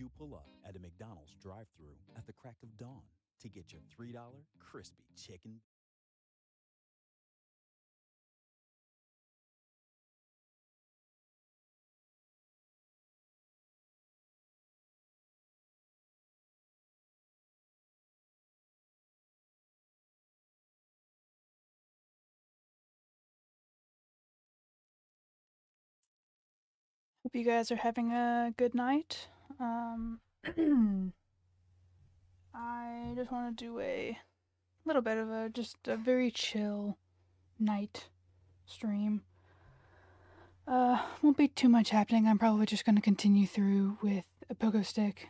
You pull up at a McDonald's drive-thru at the crack of dawn to get your $3 crispy chicken. Hope you guys are having a good night. I just want to do a little bit of just a very chill night stream. Won't be too much happening. I'm probably just going to continue through with a pogo stick.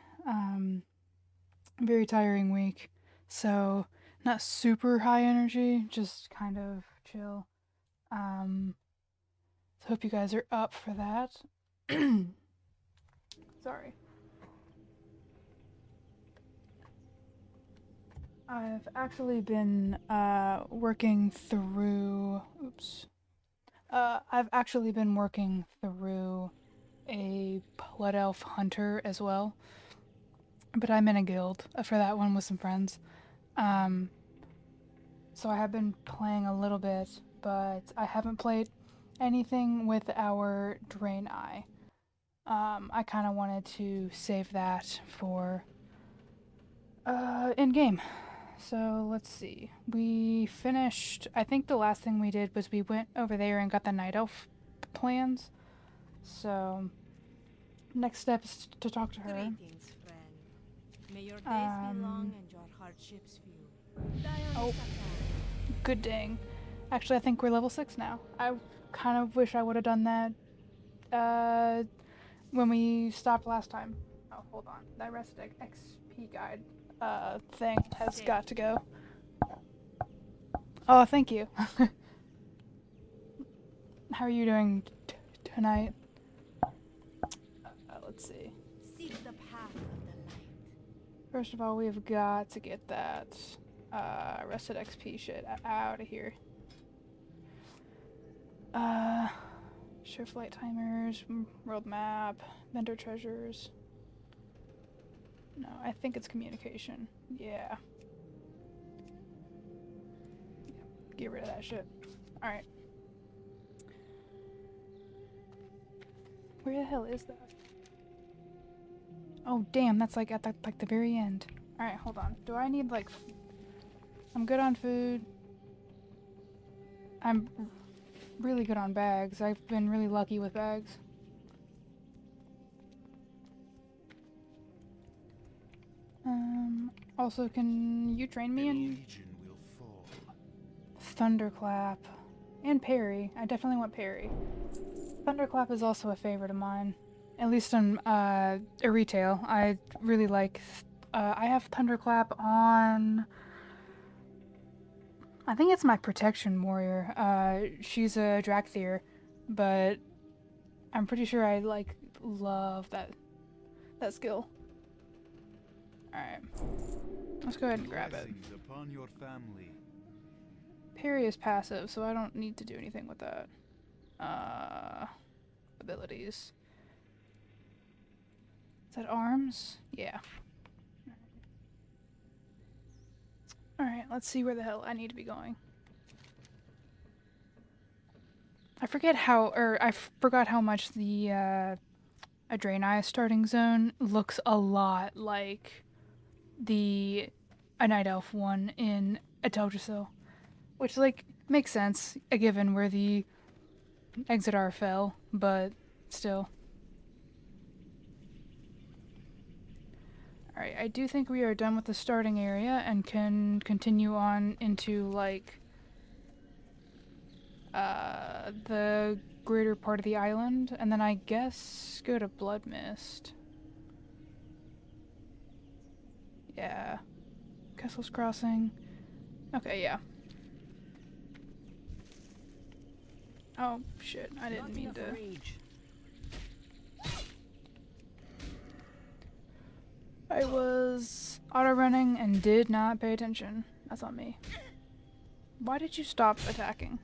Very tiring week, so not super high energy, just kind of chill. So hope you guys are up for that. Sorry. I've actually been working through. Oops. I've actually been working through a Blood Elf Hunter as well, but I'm in a guild for that one with some friends. Um, so I have been playing a little bit, but I haven't played anything with our Draenei. I kind of wanted to save that for in game. So let's see. We finished. I think the last thing we did was we went over there and got the night elf plans. So next step is to talk to her. Greetings, friend. May your days be long and your hardships few. Oh, good dang. Actually, I think we're level 6 now. I kind of wish I would have done that when we stopped last time. Oh, hold on. That rested XP guide thing has got to go. Oh, thank you. How are you doing tonight? Let's see. Seek the path of the light. First of all, we've got to get that rested XP shit out of here. Show flight timers, world map, vendor treasures. No, I think it's communication. Yeah. Get rid of that shit. Alright. Where the hell is that? Oh, damn, that's like at the very end. Alright, hold on. Do I need like... I'm good on food. I'm really good on bags. I've been really lucky with bags. Also, can you train me in Thunderclap and Parry? I definitely want Parry. Thunderclap is also a favorite of mine, at least in a retail. I really like. I have Thunderclap on. I think it's my protection warrior. She's a Drakthir, but I'm pretty sure I love that skill. All right, let's go ahead and grab it. Upon your family. Parry is passive, so I don't need to do anything with that. Abilities. Is that arms? Yeah. Alright, let's see where the hell I need to be going. I forgot how much the Draenei starting zone looks a lot like the A Night Elf one in Ateldrassil. Which, makes sense, given where the Exeter fell, but still. Alright, I do think we are done with the starting area and can continue on into, the greater part of the island, and then I guess go to Blood Mist. Yeah. Castle's Crossing. Okay, yeah. Oh, shit, I didn't mean to... I was auto-running and did not pay attention. That's on me. Why did you stop attacking?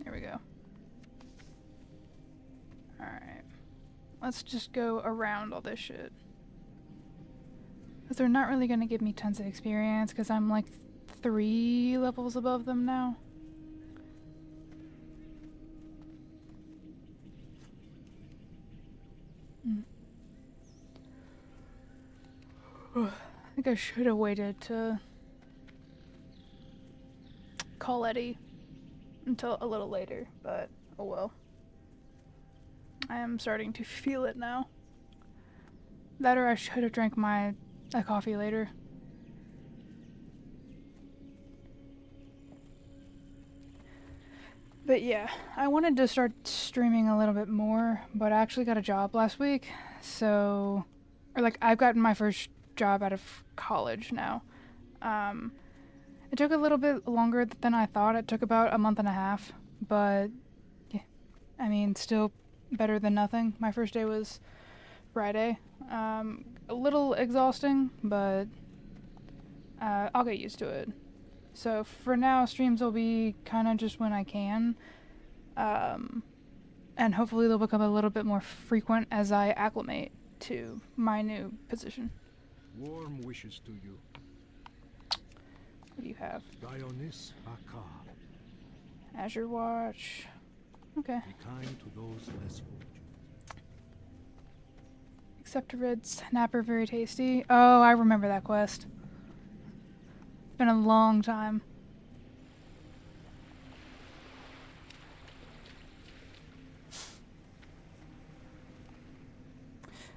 There we go. Alright. let's just go around all this shit. Because they're not really going to give me tons of experience, because I'm like 3 levels above them now. I think I should have waited to call Eddie until a little later, but oh well. I am starting to feel it now. That or I should have drank my coffee later. But yeah, I wanted to start streaming a little bit more, but I actually got a job last week, so... Or like, I've gotten my first job out of college now. It took a little bit longer than I thought. It took about a month and a half, but yeah, I mean, still better than nothing. My first day was Friday. A little exhausting, but I'll get used to it. So for now, streams will be kind of just when I can, and hopefully they'll become a little bit more frequent as I acclimate to my new position. Warm wishes to you. What do you have? Dionys Bakar. Azure Watch. Okay. Be kind to those less fortunate. Accept a red snapper, very tasty. Oh, I remember that quest. It's been a long time.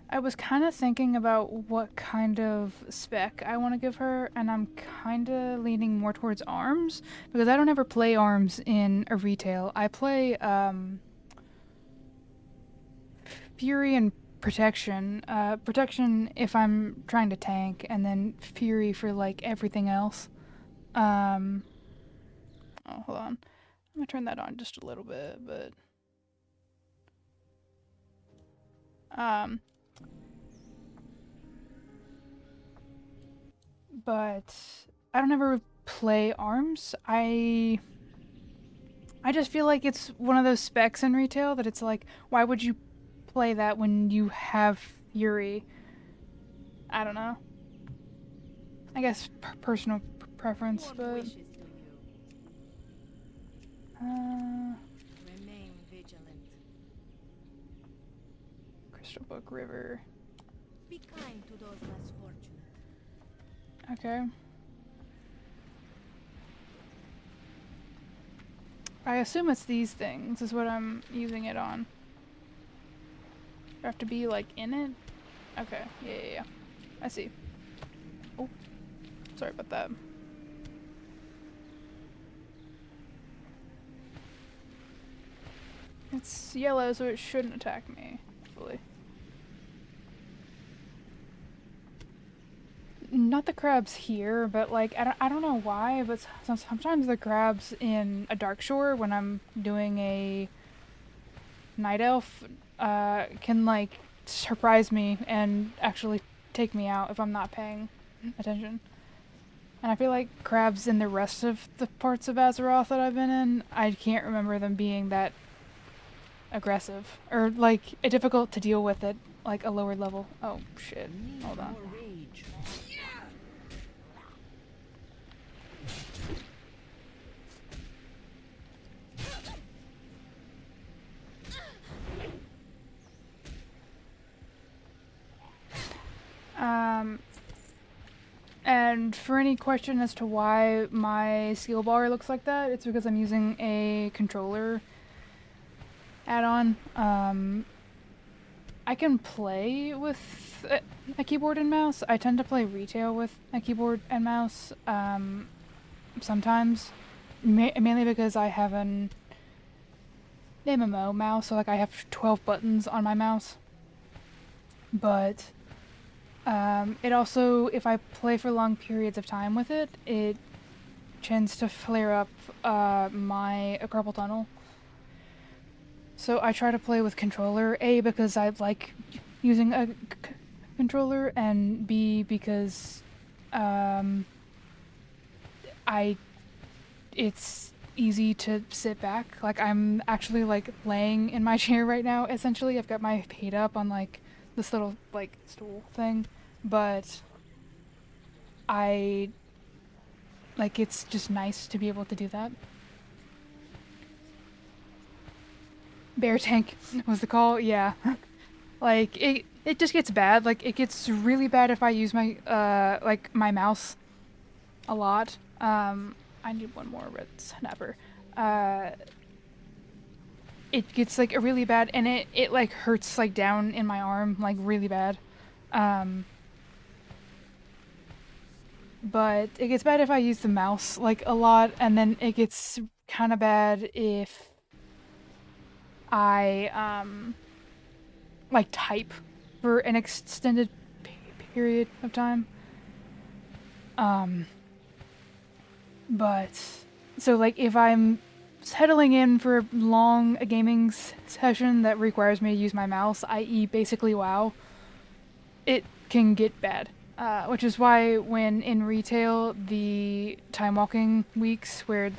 I was kind of thinking about what kind of spec I want to give her, and I'm kind of leaning more towards arms, because I don't ever play arms in a retail. I play Fury and Protection. Protection if I'm trying to tank, and then Fury for like everything else. Oh, hold on. I'm gonna turn that on just a little bit, but... But I don't ever play arms. I just feel like it's one of those specs in retail that it's like, why would you play that when you have Fury? I don't know. I guess personal preference, What but... wishes do you? Remain vigilant. Crystal Book River. Be kind to those less fortunate. Okay. I assume it's these things is what I'm using it on. Do I have to be like in it? Okay, yeah. I see. Oh, sorry about that. It's yellow, so it shouldn't attack me, hopefully. Not the crabs here, but like I don't know why, but sometimes the crabs in a Dark Shore when I'm doing a night elf can like surprise me and actually take me out if I'm not paying attention. And I feel like crabs in the rest of the parts of Azeroth that I've been in, I can't remember them being that aggressive or like difficult to deal with at like a lower level. Oh shit! Hold on. And for any question as to why my skill bar looks like that, it's because I'm using a controller add-on. I can play with a keyboard and mouse. I tend to play retail with a keyboard and mouse sometimes, mainly because I have an MMO mouse, so like I have 12 buttons on my mouse. But it also, if I play for long periods of time with it, it tends to flare up my carpal tunnel. So I try to play with controller, A, because I like using a controller, and B, because it's easy to sit back. Like I'm actually like laying in my chair right now. Essentially, I've got my feet up on like this little like stool thing, but I like it's just nice to be able to do that. Bear tank was the call. Yeah. Like it just gets bad. Like it gets really bad if I use my like my mouse a lot. I need one more red snapper. It gets like really bad, and it like hurts like down in my arm like really bad. But it gets bad if I use the mouse like a lot, and then it gets kind of bad if I like type for an extended period of time. But so like if I'm settling in for a gaming session that requires me to use my mouse, i.e. basically WoW, it can get bad. Which is why when in retail, the time walking weeks where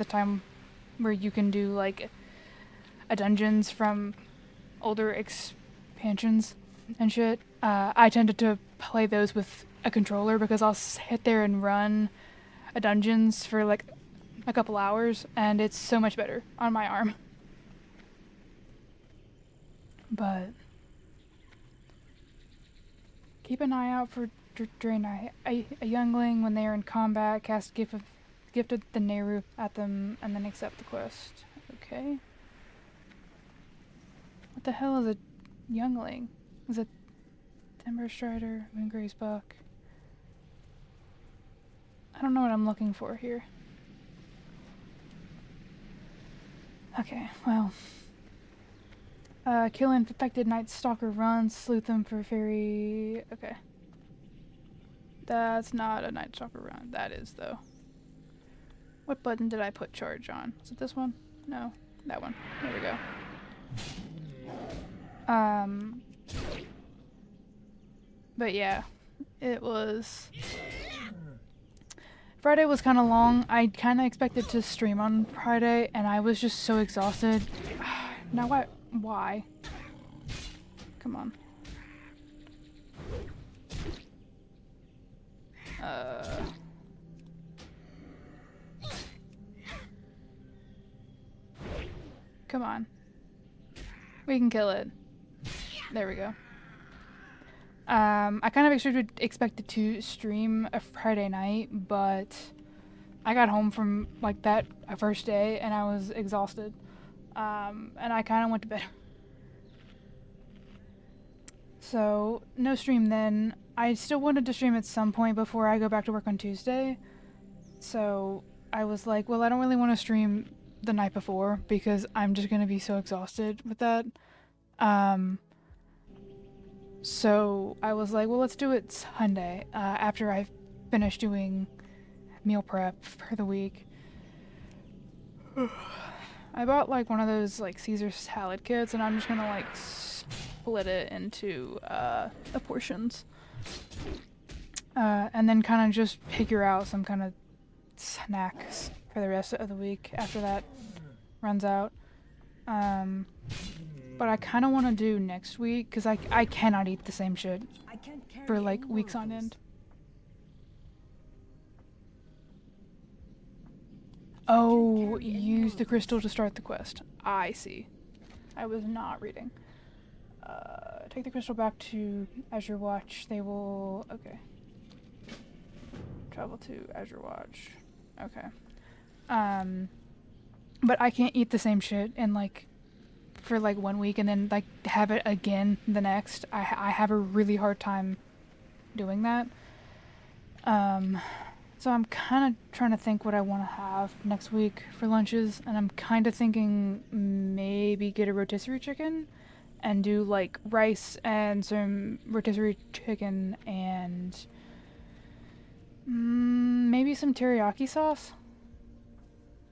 you can do like a dungeons from older expansions and shit, I tended to play those with a controller because I'll sit there and run a dungeons for like a couple hours, and it's so much better on my arm. But keep an eye out for Draenei. A youngling, when they are in combat, cast gifted the Nehru at them and then accept the quest. Okay. What the hell is a youngling? Is it Timber Strider, Moongraze Buck? I don't know what I'm looking for here. Okay, well. Kill infected Night Stalker runs, sleuth them for fairy. Okay. That's not a Night Stalker run. That is, though. What button did I put charge on? Is it this one? No. That one. There we go. But yeah. It was... Friday was kind of long. I kind of expected to stream on Friday, and I was just so exhausted. Now what? Why? Come on. Come on. We can kill it. There we go. I kind of expected to stream a Friday night, but I got home from like that first day and I was exhausted. And I kind of went to bed. So, no stream then. I still wanted to stream at some point before I go back to work on Tuesday. So, I was like, well, I don't really want to stream the night before because I'm just going to be so exhausted with that. So, I was like, well, let's do it Sunday after I finish doing meal prep for the week. I bought like one of those like Caesar salad kits, and I'm just gonna like split it into portions, and then kind of just figure out some kind of snacks for the rest of the week after that runs out. But I kind of want to do next week because I cannot eat the same shit for like weeks on end. Oh, use the crystal to start the quest. I see. I was not reading. Take the crystal back to Azure Watch. They will... Okay. Travel to Azure Watch. Okay. But I can't eat the same shit in like... for like 1 week and then like have it again the next. I have a really hard time doing that. So I'm kind of trying to think what I want to have next week for lunches, and I'm kind of thinking maybe get a rotisserie chicken and do like rice and some rotisserie chicken and maybe some teriyaki sauce.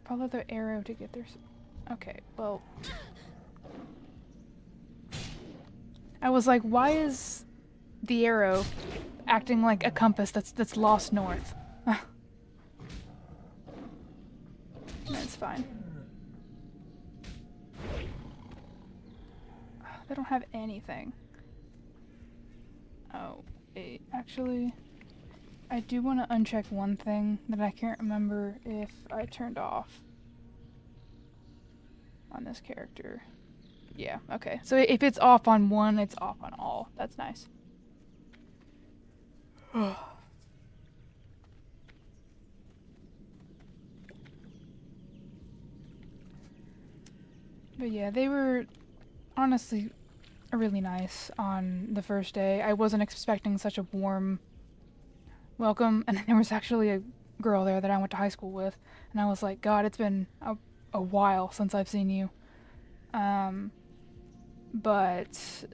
Follow the arrow to get there. Okay, well, I was like, why is the arrow acting like a compass that's lost north? That's fine. They don't have anything. Oh, wait, actually, I do want to uncheck one thing that I can't remember if I turned off on this character. Yeah, okay. So if it's off on one, it's off on all. That's nice. But yeah, they were honestly really nice on the first day. I wasn't expecting such a warm welcome, and there was actually a girl there that I went to high school with, and I was like, God, it's been a while since I've seen you. But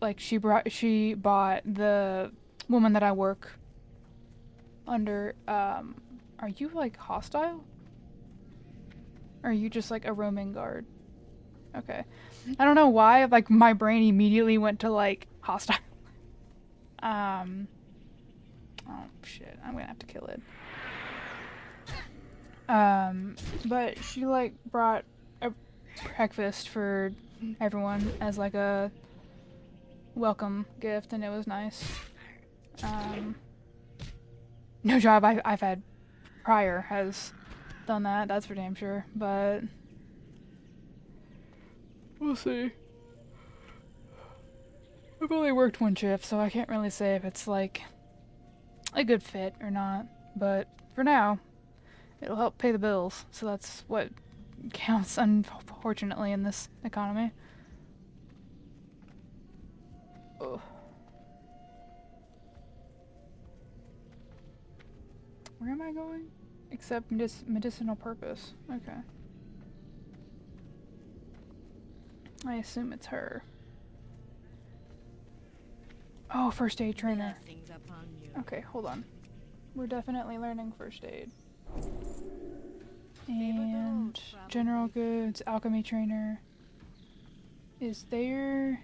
like she bought the woman that I work under. Are you like hostile? Or are you just like a roaming guard? Okay. I don't know why, like my brain immediately went to like hostile. Oh shit, I'm gonna have to kill it. But she like brought a breakfast for everyone as like a welcome gift, and it was nice. No job I've had prior has done that, that's for damn sure, but we'll see. I've only worked one shift, so I can't really say if it's like a good fit or not, but for now, it'll help pay the bills, so that's what counts, unfortunately, in this economy. Ugh. Where am I going? Except medicinal purpose. Okay. I assume it's her. Oh, first aid trainer. Blessings upon you. Okay, hold on. We're definitely learning first aid. And general goods, alchemy trainer. Is there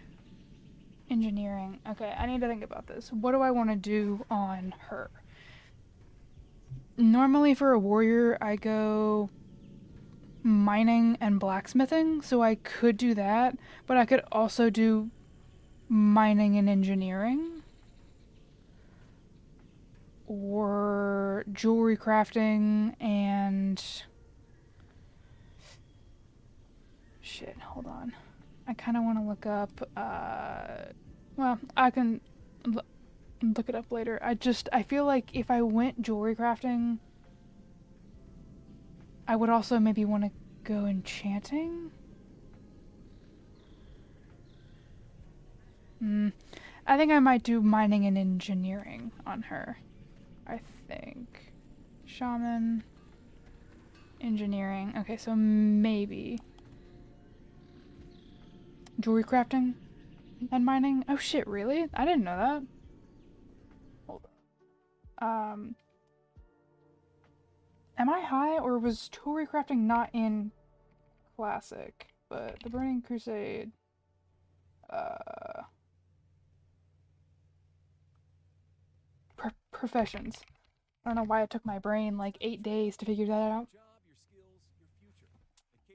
engineering? Okay, I need to think about this. What do I want to do on her? Normally for a warrior, I go mining and blacksmithing, so I could do that, but I could also do mining and engineering. Or jewelry crafting and... Shit, hold on. I kind of want to look up, well, I can look it up later. I feel like if I went jewelry crafting, I would also maybe want to go enchanting. I think I might do mining and engineering on her. I think. Shaman. Engineering. Okay, so maybe. Jewelry crafting and mining? Oh shit, really? I didn't know that. Hold on. Am I high, or was jewelry crafting not in Classic? But the Burning Crusade... professions. I don't know why it took my brain like 8 days to figure that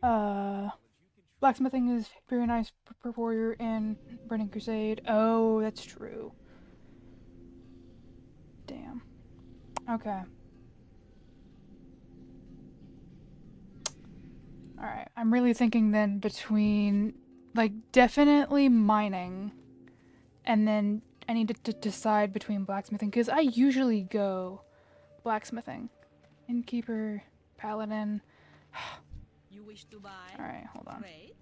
out. Blacksmithing is very nice for warrior in Burning Crusade. Oh, that's true. Damn. Okay. Alright, I'm really thinking then between, like, definitely mining, and then I need to decide between blacksmithing, because I usually go blacksmithing. Innkeeper, paladin. You wish to buy? Alright, hold on. Trade?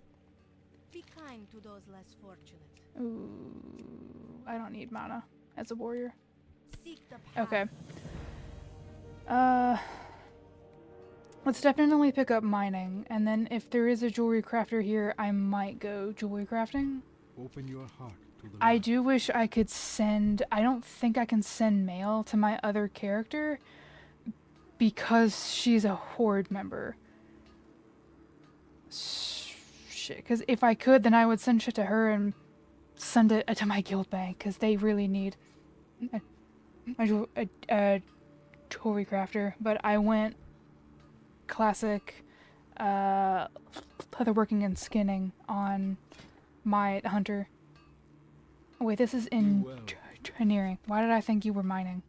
Be kind to those less fortunate. Ooh, I don't need mana as a warrior. Seek the path. Okay. Let's definitely pick up mining, and then if there is a jewelry crafter here, I might go jewelry crafting. Open your heart to the I light. do wish I could send... I don't think I can send mail to my other character because she's a Horde member. Shit, because if I could, then I would send shit to her and send it to my guild bank, because they really need a jewelry crafter. But I went classic leatherworking and skinning on my hunter. Wait, this is engineering. Why did I think you were mining?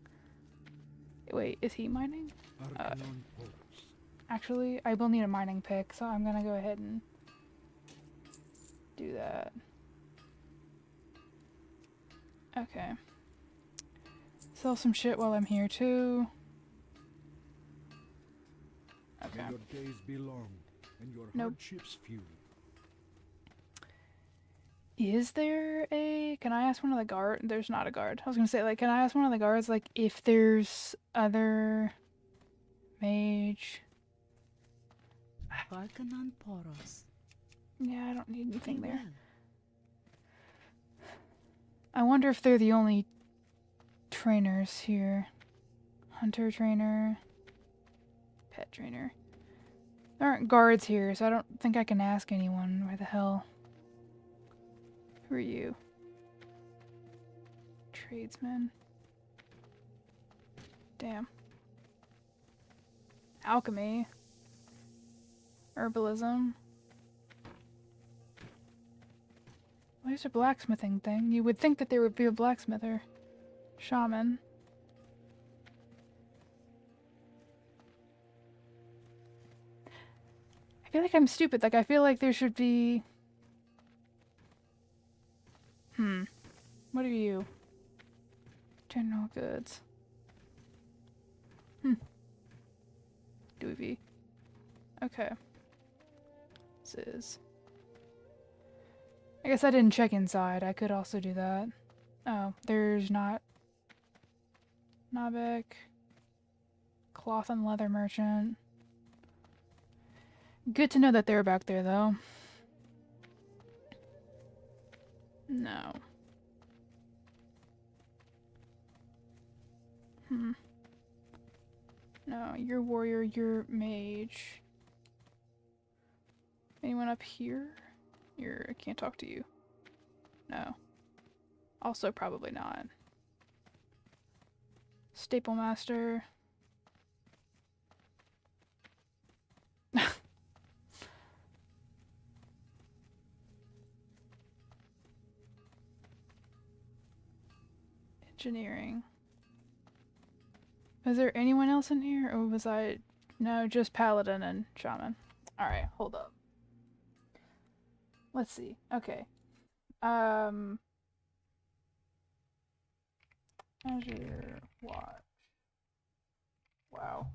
Wait, is he mining? Arcanon Poles. Actually, I will need a mining pick, so I'm gonna go ahead and do that. Okay. Sell some shit while I'm here too. Okay. May your days be long and your Nope. hardships few. Is there a... Can I ask one of the guard? There's not a guard. I was gonna say, like, can I ask one of the guards, like, if there's other... Mage... Arcanon Poros. Yeah, I don't need anything there. Well. I wonder if they're the only trainers here. Hunter trainer... Pet trainer. There aren't guards here, so I don't think I can ask anyone. Where the hell... Who are you? Tradesman. Damn. Alchemy. Herbalism. Well, there's a blacksmithing thing. You would think that there would be a blacksmither. Shaman. I feel like I'm stupid. Like, I feel like there should be... What are you? General goods. Doobie. Okay. This is... I guess I didn't check inside. I could also do that. Oh, there's not... Nabek. Cloth and leather merchant. Good to know that they're back there, though. No. No, you're warrior, you're mage. Anyone up here? I can't talk to you. No. Also probably not. Staple master. Engineering. Was there anyone else in here, or was I... No, just paladin and shaman. Alright, hold up. Let's see. Okay. Azure watch. Wow.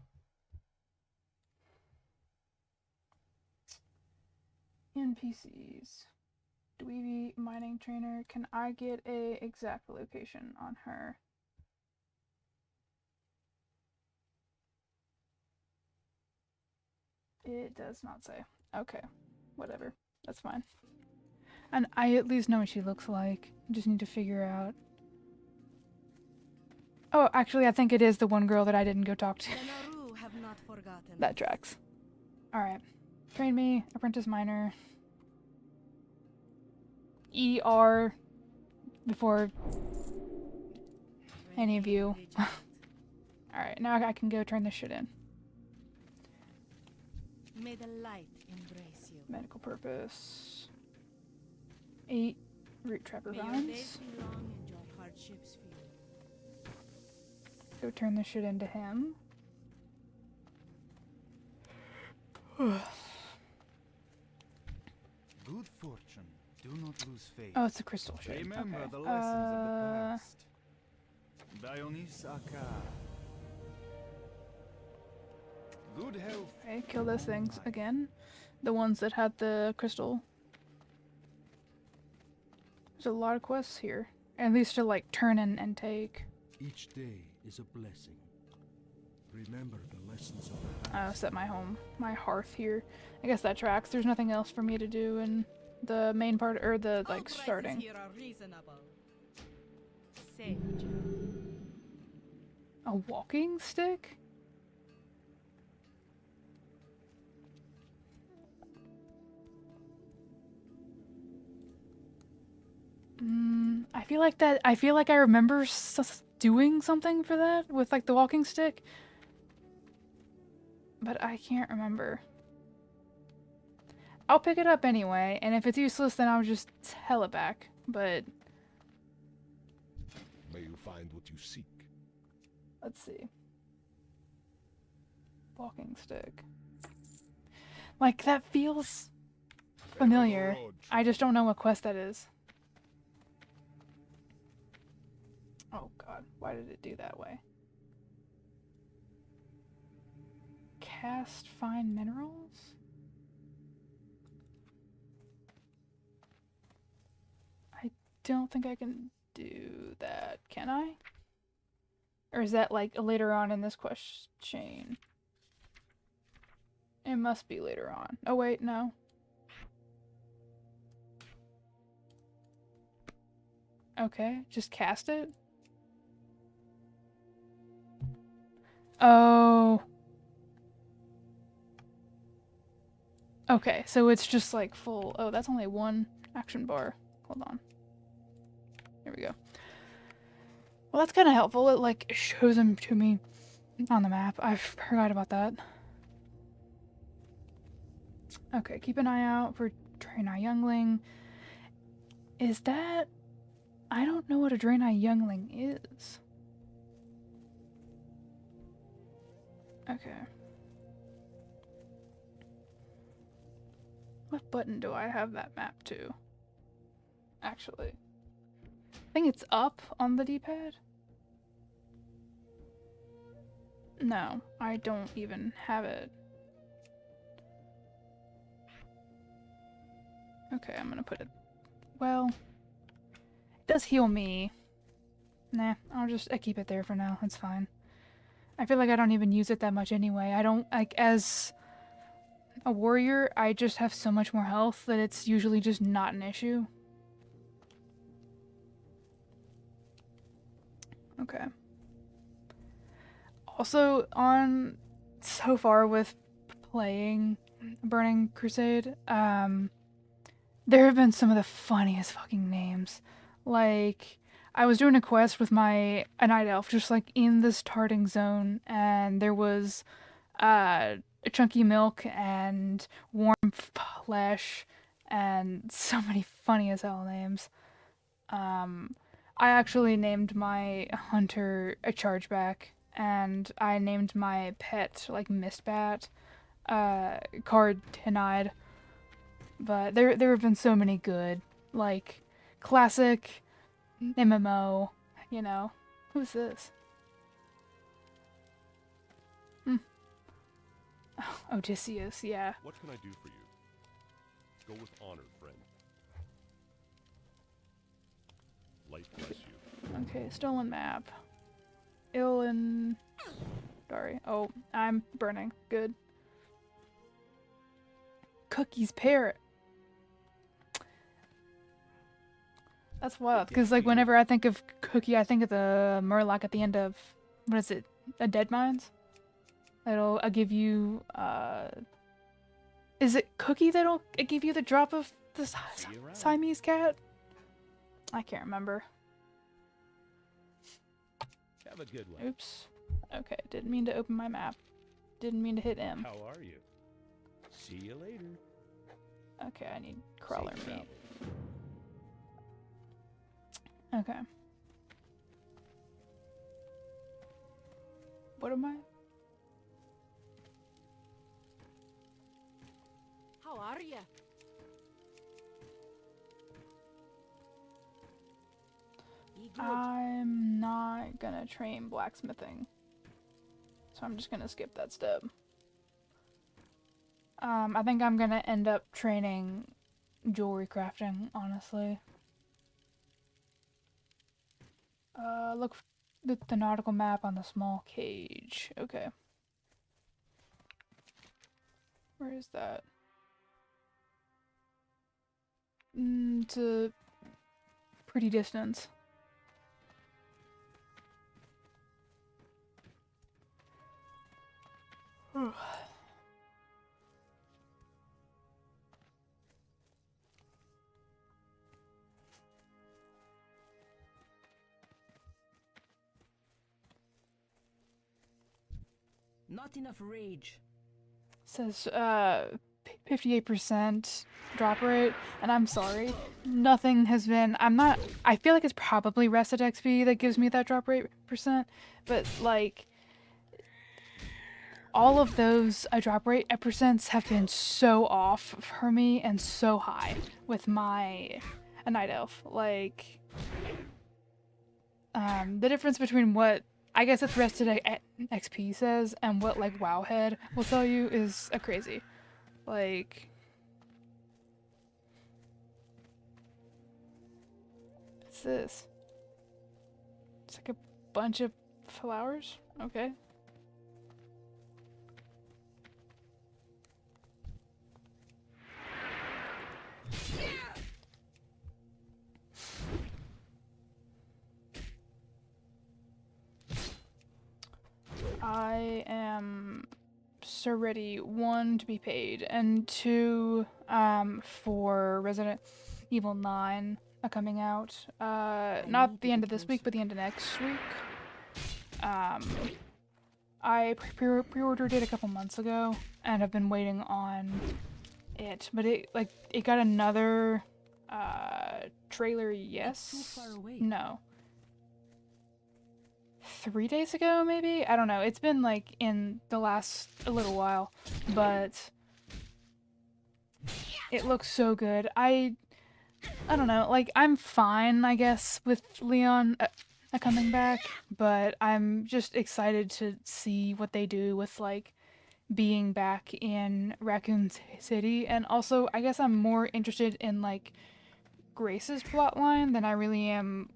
NPCs. Dweeby mining trainer. Can I get a exact location on her? It does not say. Okay. Whatever. That's fine. And I at least know what she looks like. Just need to figure out. Oh, actually, I think it is the one girl that I didn't go talk to. The Naru have not forgotten. That tracks. Alright. Train me. Apprentice miner. ER. Before any of you. Alright, now I can go turn this shit in. May the light embrace you. Medical purpose. 8 root trapper May your vines. days be long and your hardships few. Go turn this shit into him. Good fortune. Do not lose faith. Oh, it's a crystal shit. Remember Okay. the lessons of the past. Dionys Aka. Good health. Okay, kill those things again. The ones that had the crystal. There's a lot of quests here. At least to like turn in and take. Each day is a blessing. Remember the lessons of the I'll past. set my hearth here. I guess that tracks. There's nothing else for me to do in the main part, or the All like prices starting. here are reasonable. Sage. A walking stick? I feel like I remember doing something for that with like the walking stick, but I can't remember. I'll pick it up anyway, and if it's useless, then I'll just tell it back. But May you find what you seek. let's see. Walking stick. Like, that feels familiar. I just don't know what quest that is. Oh god, why did it do that way? Cast fine minerals? I don't think I can do that, can I? Or is that like later on in this quest chain? It must be later on. Oh wait, no. Okay, just cast it? Oh. Okay, so it's just like full. Oh, that's only one action bar. Hold on. Here we go. Well, that's kind of helpful. It like shows them to me on the map. I forgot about that. Okay, keep an eye out for Draenei youngling. Is that... I don't know what a Draenei youngling is. Okay. What button do I have that map to? Actually. I think it's up on the D-pad. No, I don't even have it. Okay, I'm gonna put it... Well... It does heal me. Nah, I keep it there for now. It's fine. I feel like I don't even use it that much anyway. I don't... Like, as a warrior, I just have so much more health that it's usually just not an issue. Okay. Also, so far with playing Burning Crusade, there have been some of the funniest fucking names. Like, I was doing a quest with a night elf, just like in the starting zone, and there was chunky milk and warm flesh and so many funny as hell names. I actually named my hunter a chargeback, and I named my pet like Mistbat. Card denied. But there have been so many good, like classic MMO, you know. Who's this? Oh, Odysseus, yeah. What can I do for you? Go with honor, friend. Life bless you. Okay, stolen map. Sorry. Oh, I'm burning. Good. Cookie's parrot. That's wild, because like whenever I think of Cookie, I think of the Murloc at the end of, what is it, a Dead Mines? It'll give you, is it Cookie that'll give you the drop of the Siamese cat? I can't remember. Have a good one. Oops. Okay, didn't mean to open my map. Didn't mean to hit M. How are you? See you later. Okay, I need crawler Safe meat. travels. Okay. What am I? How are you? Be good. I'm not gonna train blacksmithing. So I'm just gonna skip that step. I think I'm gonna end up training jewelry crafting, honestly. Look for the nautical map on the small cage. Okay. Where is that? It's a pretty distance. Not enough rage. Says, 58% drop rate, and I'm sorry, nothing has been. I feel like it's probably rested XP that gives me that drop rate percent, but like all of those drop rate percents have been so off for me and so high with my night elf. Like the difference between what I guess it's rested XP says and what like Wowhead will tell you is crazy. Like, what's this? It's like a bunch of flowers? Okay. I am so ready, 1, to be paid, and 2, for Resident Evil 9 coming out. Not the end of this week, but the end of next week. I pre-ordered it a couple months ago, and have been waiting on it, but it got another, trailer, yes? It's too far away. No. 3 days ago, maybe? I don't know. It's been like in the last a little while, but it looks so good. I don't know. Like, I'm fine, I guess, with Leon coming back, but I'm just excited to see what they do with like being back in Raccoon City, and also I guess I'm more interested in like Grace's plotline than I really am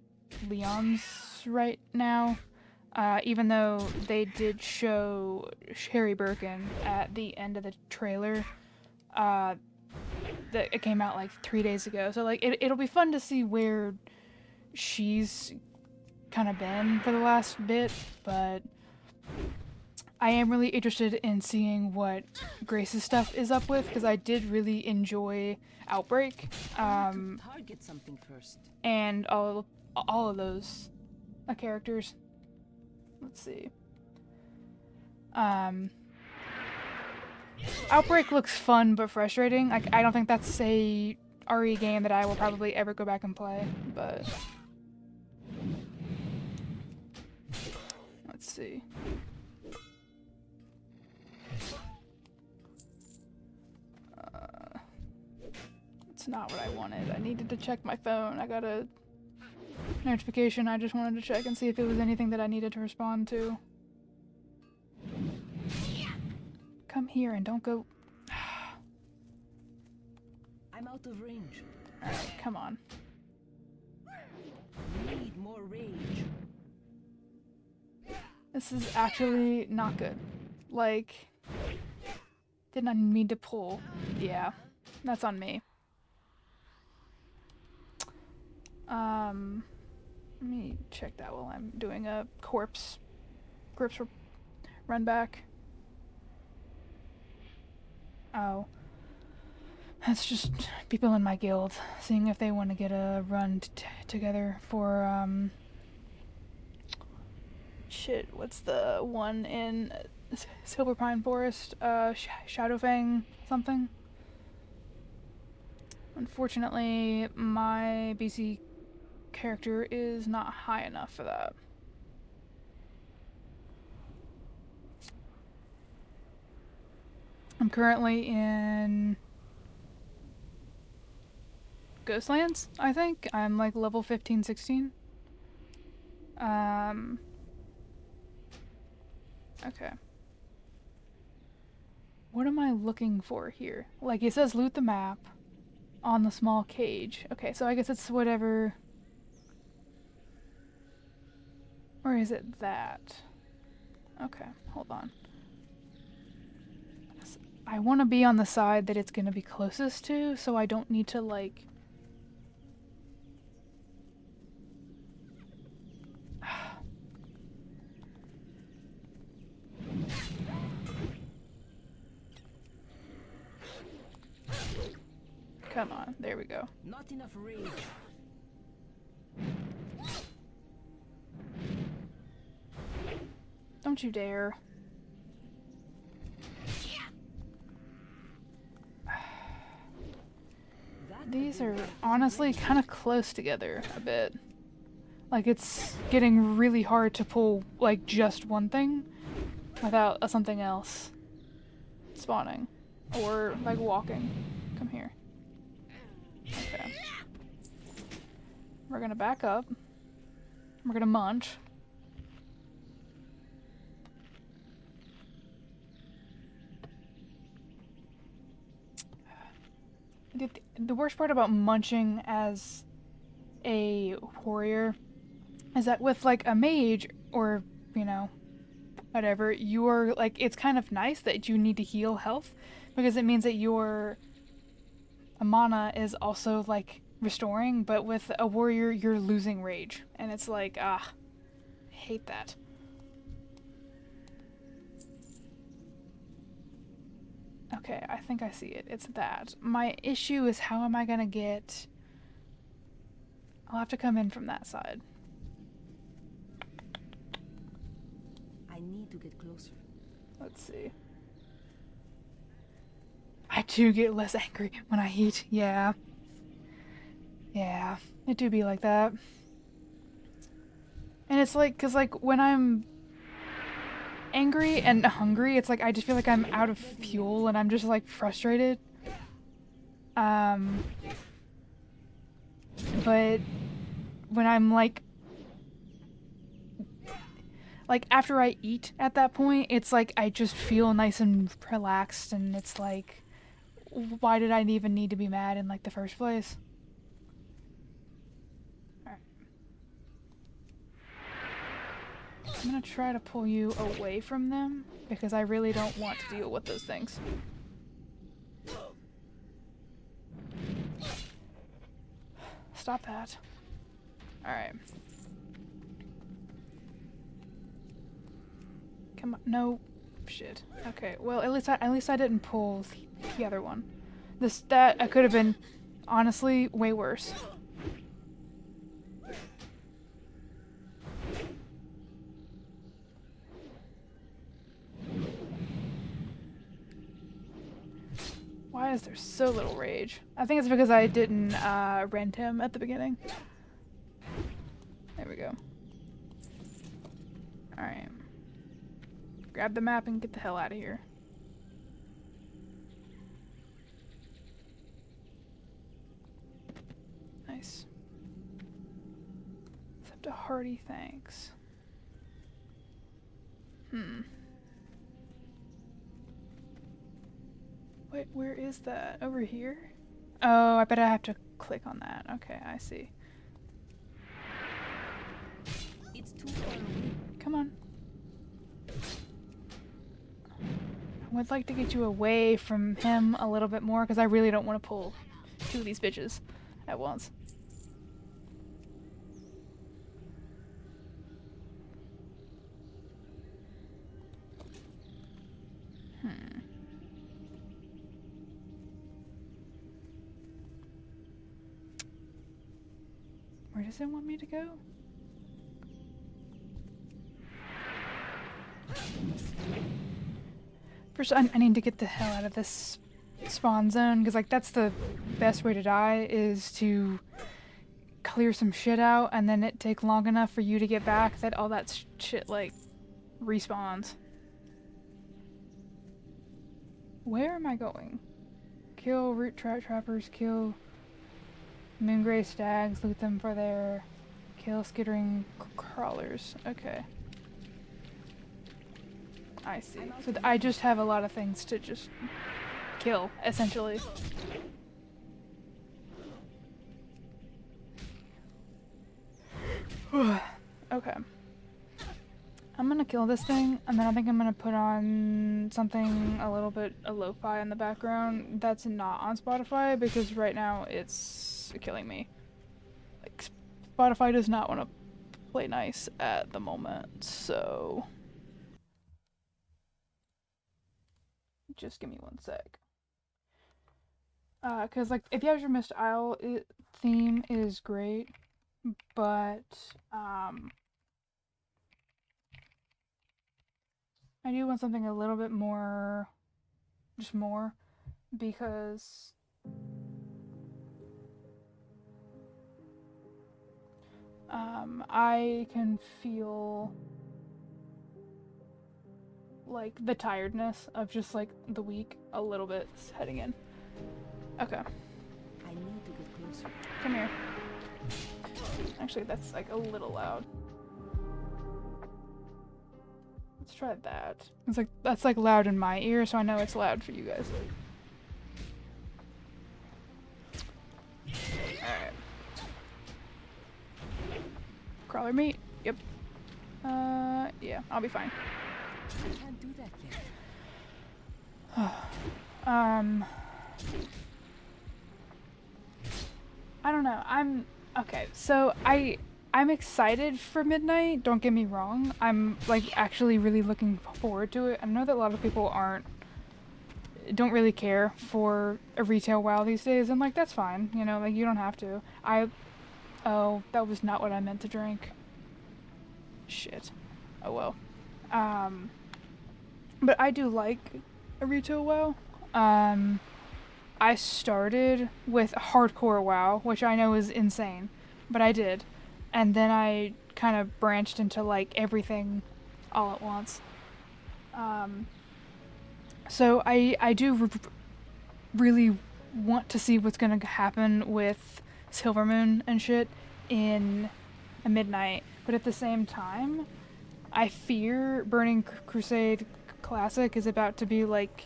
Leon's right now. Even though they did show Sherry Birkin at the end of the trailer, that it came out like 3 days ago. So like it'll be fun to see where she's kind of been for the last bit, but I am really interested in seeing what Grace's stuff is up with, because I did really enjoy Outbreak, Target something first. and all of those characters. Let's see. Outbreak looks fun but frustrating. Like, I don't think that's a RE game that I will probably ever go back and play, but let's see. It's not what I wanted. I needed to check my phone. I got a notification. I just wanted to check and see if it was anything that I needed to respond to. Come here and don't go. I'm out of range. Alright, come on. Need more rage. This is actually not good. Like, did not need to pull. Yeah, that's on me. Let me check that while I'm doing a corpse run back. Oh. That's just people in my guild, seeing if they want to get a run together for, shit, what's the one in Silver Pine Forest? Shadowfang something? Unfortunately, my BC character is not high enough for that. I'm currently in Ghostlands, I think. I'm like level 15, 16. Okay. What am I looking for here? Like, it says loot the map on the small cage. Okay, so I guess it's whatever. Or is it that? Okay, hold on. I want to be on the side that it's going to be closest to, so I don't need to, like... Come on, there we go. Not enough rage. Don't you dare. These are honestly kind of close together a bit. Like, it's getting really hard to pull, like, just one thing without something else spawning. Or, like, walking. Come here. Okay. We're gonna back up. We're gonna munch. The worst part about munching as a warrior is that with, like, a mage, or, you know, whatever, you're, like, it's kind of nice that you need to heal health, because it means that your mana is also, like, restoring, but with a warrior, you're losing rage, and it's like, I hate that. Okay, I think I see it. It's that. My issue is, how am I gonna get... I'll have to come in from that side. I need to get closer. Let's see. I do get less angry when I eat. Yeah. Yeah, it do be like that. And it's like, cause like when I'm angry and hungry, it's like I just feel like I'm out of fuel and I'm just like frustrated. But when I'm like after I eat at that point, it's like I just feel nice and relaxed, and it's like, why did I even need to be mad in like the first place? Alright. I'm gonna try to pull you away from them because I really don't want to deal with those things. Stop that. Alright. Come on. No. Shit. Okay. Well, at least I didn't pull the other one. That I could have been, honestly, way worse. Why is there so little rage? I think it's because I didn't rend him at the beginning. There we go. Alright. Grab the map and get the hell out of here. Nice. Accept a hearty thanks. Wait, where is that? Over here? Oh, I bet I have to click on that. Okay, I see. It's too far away. Come on. I would like to get you away from him a little bit more, because I really don't want to pull two of these bitches at once. Where does it want me to go? First, I need to get the hell out of this spawn zone, because like that's the best way to die, is to clear some shit out and then it take long enough for you to get back that all that shit like respawns. Where am I going? Kill root trappers, kill moongrey stags, loot them for their kill skittering crawlers. Okay. I see. So I just have a lot of things to just kill, essentially. Okay. I'm gonna kill this thing, and then I think I'm gonna put on something a little bit lo-fi in the background that's not on Spotify, because right now it's killing me. Like, Spotify does not want to play nice at the moment, so... Just give me one sec. Cause like, if Azure Mist Isle theme is great, but I do want something a little bit more, just more, because I can feel like the tiredness of just like the week a little bit heading in. Okay. I need to get closer. Come here. Actually, that's like a little loud. Let's try that. It's like that's like loud in my ear, so I know it's loud for you guys. Alright. Crawler meat? Yep. Yeah, I'll be fine. I can't do that yet. I don't know. Okay, so I'm excited for midnight, don't get me wrong. I'm like actually really looking forward to it. I know that a lot of people don't really care for a retail WoW these days, and like that's fine, you know, like you don't have to. Oh, that was not what I meant to drink. Shit. Oh well. But I do like a retail WoW. I started with hardcore WoW, which I know is insane, but I did. And then I kind of branched into like everything all at once. So I do really want to see what's gonna happen with Silvermoon and shit in a midnight, but at the same time, I fear Burning Crusade Classic is about to be like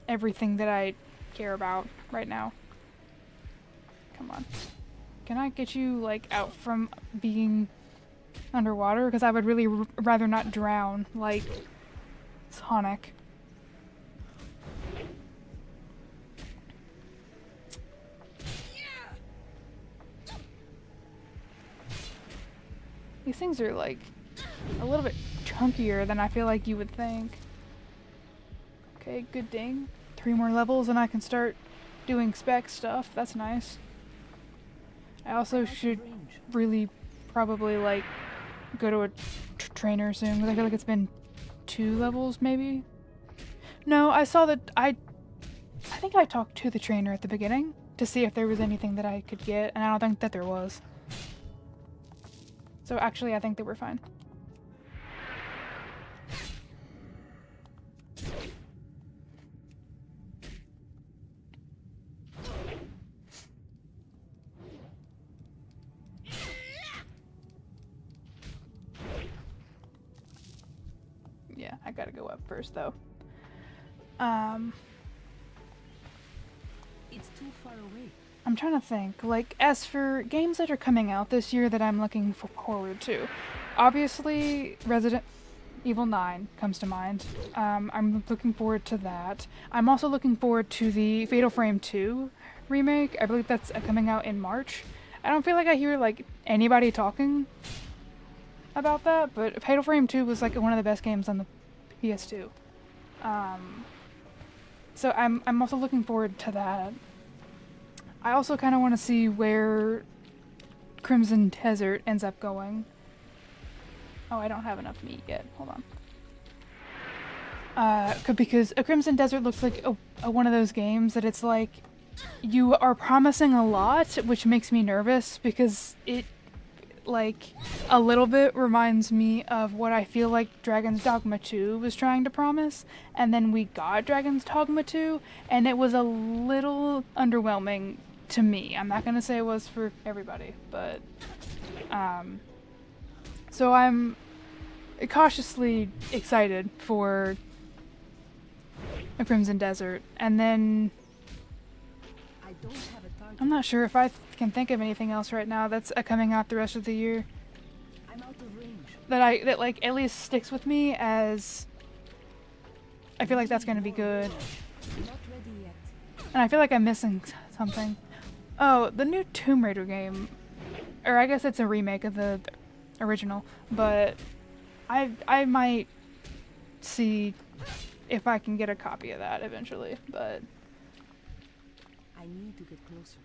everything that I care about right now. Come on. Can I get you like out from being underwater? Because I would really rather not drown like Sonic. These things are like a little bit chunkier than I feel like you would think. Okay, good ding. 3 more levels and I can start doing spec stuff. That's nice. I also should really probably like go to a trainer soon because I feel like it's been 2 levels maybe. No, I saw that I think I talked to the trainer at the beginning to see if there was anything that I could get, and I don't think that there was. So actually I think that we're fine. Yeah, I gotta go up first though. It's too far away. I'm trying to think, like, as for games that are coming out this year that I'm looking forward to, obviously Resident Evil 9 comes to mind. I'm looking forward to that. I'm also looking forward to the Fatal Frame 2 remake. I believe that's coming out in March. I don't feel like I hear, like, anybody talking about that, but Fatal Frame 2 was, like, one of the best games on the PS2. So I'm also looking forward to that. I also kind of want to see where Crimson Desert ends up going. Oh, I don't have enough meat yet. Hold on. Because a Crimson Desert looks like one of those games that it's like you are promising a lot, which makes me nervous because it like a little bit reminds me of what I feel like Dragon's Dogma 2 was trying to promise, and then we got Dragon's Dogma 2 and it was a little underwhelming to me. I'm not gonna say it was for everybody, but so I'm cautiously excited for a Crimson Desert, and then I don't have a target. I'm not sure if I can think of anything else right now that's coming out the rest of the year I'm out of range. that like at least sticks with me, as I feel like that's gonna be good. Not ready yet. And I feel like I'm missing something. Oh, the new Tomb Raider game, or I guess it's a remake of the original, but I might see if I can get a copy of that eventually, but I need to get closer.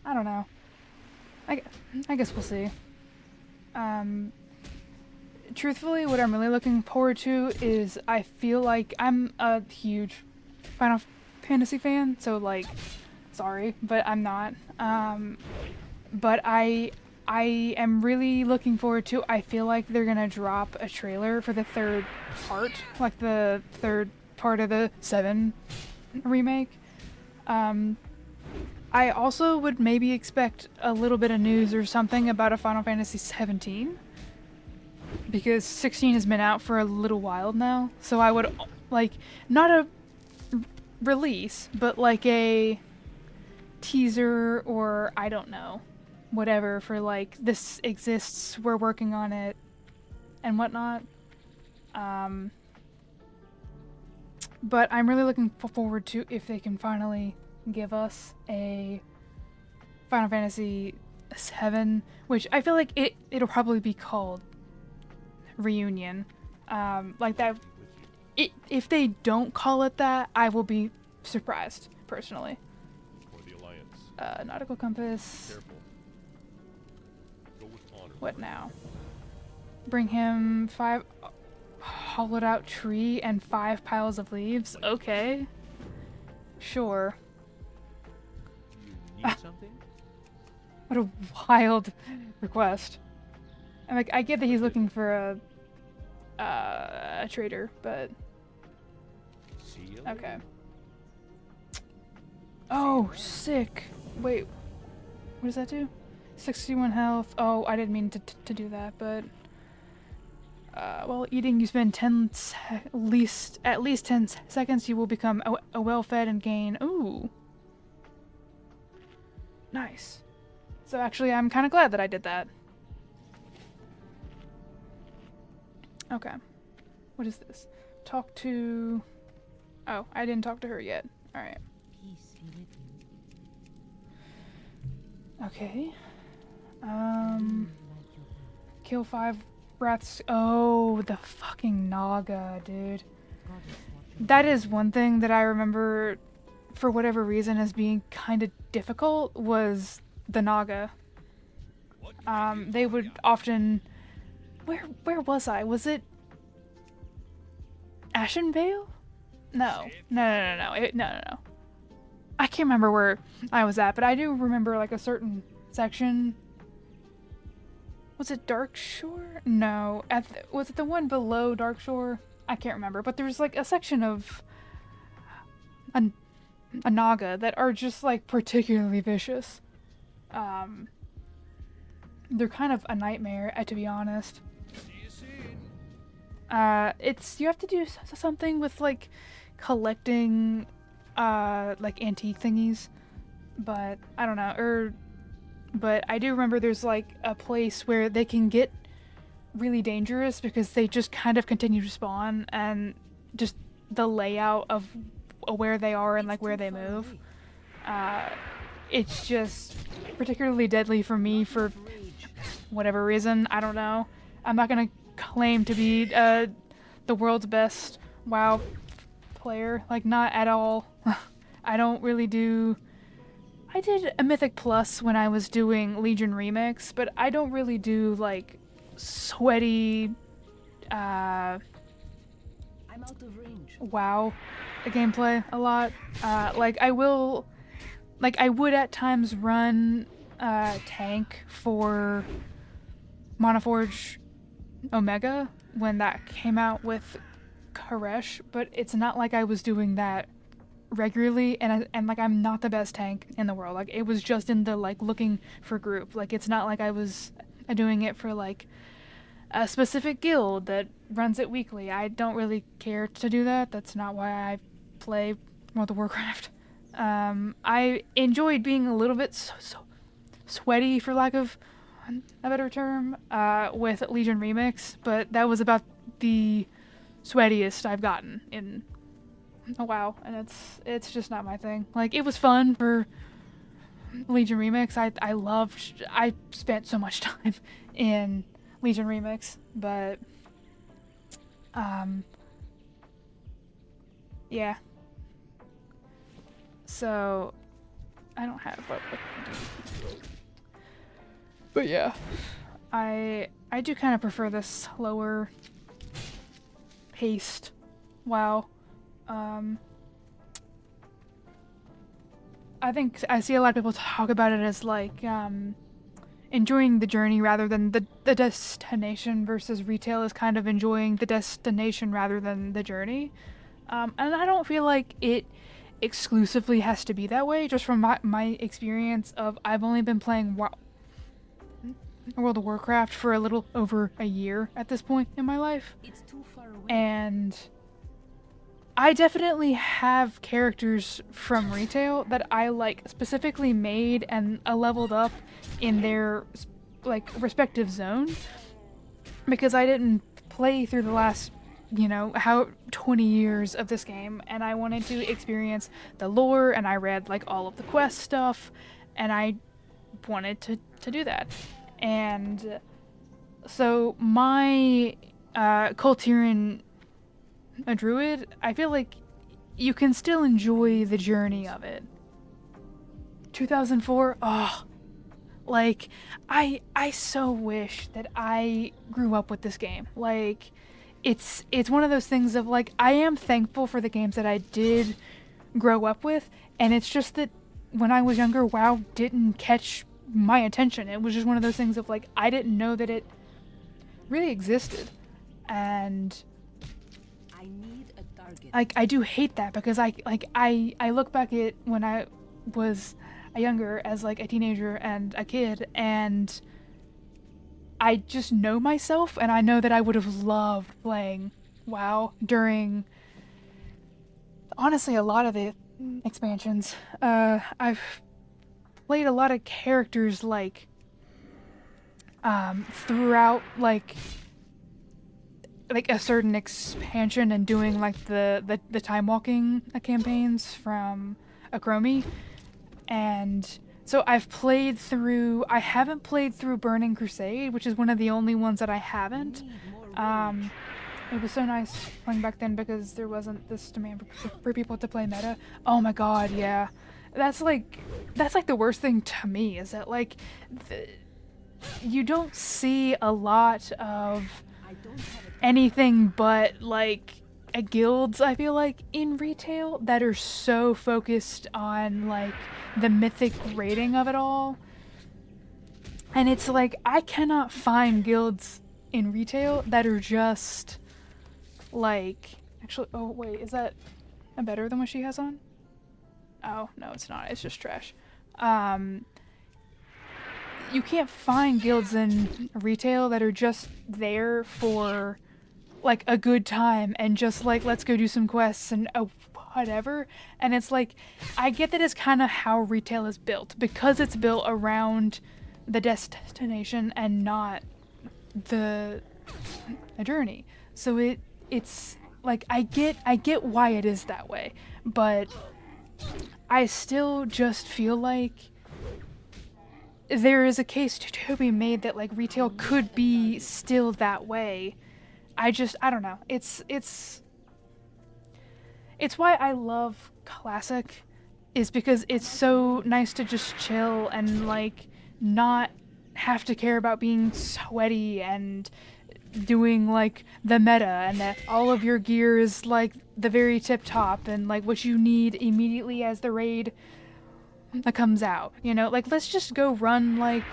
I don't know. I guess we'll see. Truthfully, what I'm really looking forward to is I feel like I'm a huge Final Fantasy fan, so like, sorry, but I'm not. But I I am really looking forward to. I feel like they're gonna drop a trailer for the third part, like the third part of the 7 remake. I also would maybe expect a little bit of news or something about a Final Fantasy 17, because 16 has been out for a little while now. So I would like not a release, but like a teaser or I don't know, whatever for like this exists, we're working on it, and whatnot. But I'm really looking forward to if they can finally give us a Final Fantasy 7, which I feel like it'll probably be called Reunion. Like that. If they don't call it that, I will be surprised personally. For the Alliance. Nautical compass. Careful. Go with honor. What now? Bring him 5 hollowed out tree and 5 piles of leaves. Okay. Sure. You need something? What a wild request. And like, I get that he's looking for a trader, but See you okay. later. Oh, sick. Wait, what does that do? 61 health. Oh, I didn't mean to do that, but while eating, you spend at least 10 seconds. You will become a well-fed and gain. Ooh, nice. So actually, I'm kind of glad that I did that. Okay, what is this? Talk to. Oh, I didn't talk to her yet. All right. Peace be with you. Okay. Like your Kill 5 breaths. Oh, the fucking Naga, dude. goddess watching. That is one thing that I remember, for whatever reason, as being kind of difficult was the Naga. They would often. Where was I? Was it Ashenvale? No. No. I can't remember where I was at, but I do remember like a certain section. Was it Dark Shore? No. Was it the one below Dark Shore? I can't remember, but there's like a section of a Naga that are just like particularly vicious. They're kind of a nightmare, to be honest. You have to do something with like collecting like antique thingies, but I don't know. But I do remember there's like a place where they can get really dangerous because they just kind of continue to spawn, and just the layout of where they are and like where they move. It's just particularly deadly for me for whatever reason. I don't know. I'm not gonna claim to be the world's best WoW player. Like, not at all. I don't really do. I did a Mythic Plus when I was doing Legion Remix, but I don't really do like sweaty I'm out of range. WoW gameplay a lot. Like I would at times run tank for Monoforge Omega when that came out with Koresh, but it's not like I was doing that regularly, and like I'm not the best tank in the world. Like it was just in the like looking for group. Like it's not like I was doing it for like a specific guild that runs it weekly. I don't really care to do that. That's not why I play World of Warcraft. I enjoyed being a little bit so sweaty, for lack of a better term, with Legion Remix, but that was about the sweatiest I've gotten in a while, and it's just not my thing. Like, it was fun for Legion Remix. I spent so much time in Legion Remix, but yeah. So I don't have what but yeah, I do kind of prefer this slower paced WoW. I think I see a lot of people talk about it as like enjoying the journey rather than the destination, versus retail is kind of enjoying the destination rather than the journey. And I don't feel like it exclusively has to be that way, just from my experience of I've only been playing World of Warcraft for a little over a year at this point in my life. It's too far away. And I definitely have characters from retail that I like specifically made and leveled up in their like respective zone, because I didn't play through the last 20 years of this game, and I wanted to experience the lore, and I read like all of the quest stuff, and I wanted to do that. And so my Kultiran a druid, I feel like you can still enjoy the journey of it. 2004, like I so wish that I grew up with this game. Like it's one of those things of like, I am thankful for the games that I did grow up with, and it's just that when I was younger, WoW didn't catch my attention. It was just one of those things of like, I didn't know that it really existed. And I need a target. like, I do hate that, because I look back at when I was younger as like a teenager and a kid, and I just know myself, and I know that I would have loved playing WoW during honestly a lot of the expansions. I've played a lot of characters like throughout like a certain expansion, and doing like the time walking campaigns from Akromi. And so I haven't played through Burning Crusade, which is one of the only ones that I haven't. It was so nice playing back then because there wasn't this demand for people to play meta. Oh my god, yeah. That's like the worst thing to me, is that like you don't see a lot of anything but like guilds, I feel like, in retail that are so focused on like the mythic rating of it all. And it's like, I cannot find guilds in retail that are just like, actually, oh wait, is that better than what she has on? Oh, no, it's not. It's just trash. You can't find guilds in retail that are just there for like a good time and just like, let's go do some quests and whatever. And it's like, I get that it's kind of how retail is built, because it's built around the destination and not the journey. So it's like, I get why it is that way, but I still just feel like there is a case to be made that like retail could be still that way. I don't know. It's why I love Classic, is because it's so nice to just chill and like not have to care about being sweaty and doing like the meta, and that all of your gear is like the very tip top and like what you need immediately as the raid that comes out, like let's just go run like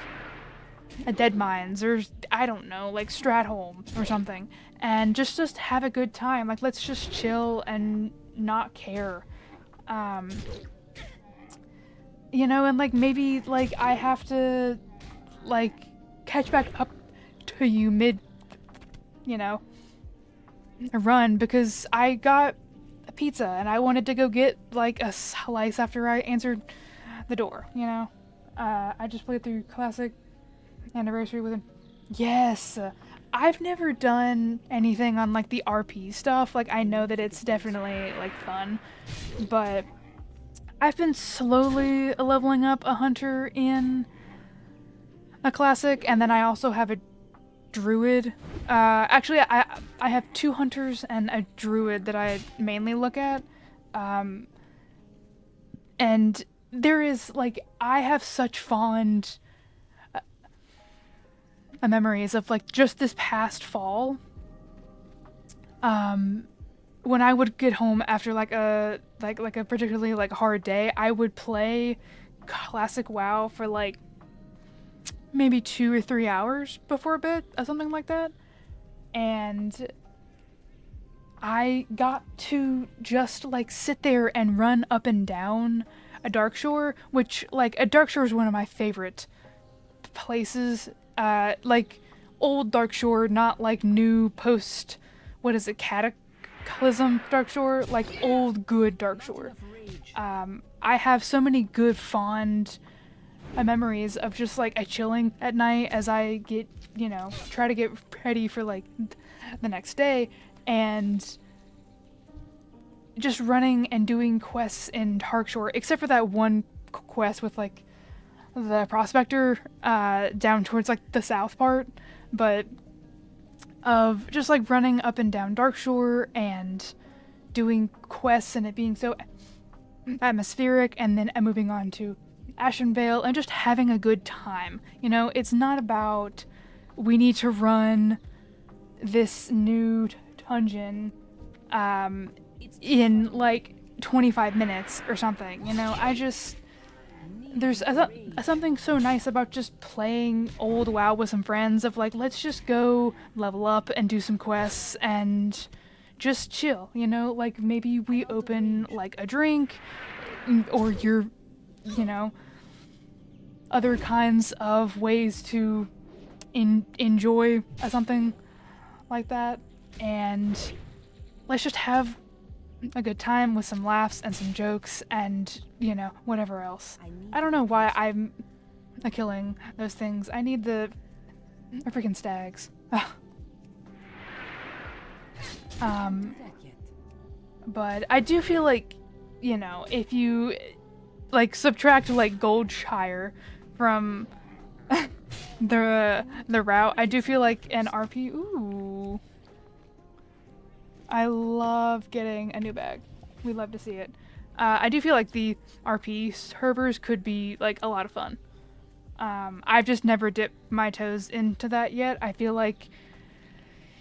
a Dead Mines, or I don't know, like Stratholme or something, and just have a good time. Like, let's just chill and not care. And like maybe like I have to like catch back up to you mid a run, because I got a pizza and I wanted to go get like a slice after I answered the door. I just played through Classic Anniversary with him. Yes, I've never done anything on like the RP stuff. Like, I know that it's definitely like fun, but I've been slowly leveling up a hunter in a Classic, and then I also have a druid. Actually, I have 2 hunters and a druid that I mainly look at. And there is like, I have such fond memories of like just this past fall. When I would get home after like a particularly like hard day, I would play Classic WoW for like maybe 2 or 3 hours before bed, or something like that. And I got to just like sit there and run up and down a Darkshore, which like a Darkshore is one of my favorite places. Like old Darkshore, not like new post, what is it, Cataclysm Darkshore, like old good Darkshore. I have so many good fond memories of just like chilling at night as I get, you know, try to get ready for like the next day, and just running and doing quests in Darkshore, except for that one quest with like the prospector down towards like the south part, but of just like running up and down Darkshore and doing quests and it being so atmospheric, and then moving on to Ashenvale and just having a good time. You know, it's not about we need to run this new dungeon in like 25 minutes or something. You know, there's something so nice about just playing old WoW with some friends of like, let's just go level up and do some quests and just chill, you know, like maybe we open like a drink or you know, other kinds of ways to enjoy something like that, and let's just have a good time with some laughs and some jokes and, you know, whatever else. I don't know why I'm killing those things. I need the freaking stags. But I do feel like, you know, if you like subtract like Goldshire from the route, I do feel like an RP. Ooh, I love getting a new bag. We love to see it. I do feel like the RP servers could be like a lot of fun. I've just never dipped my toes into that yet. I feel like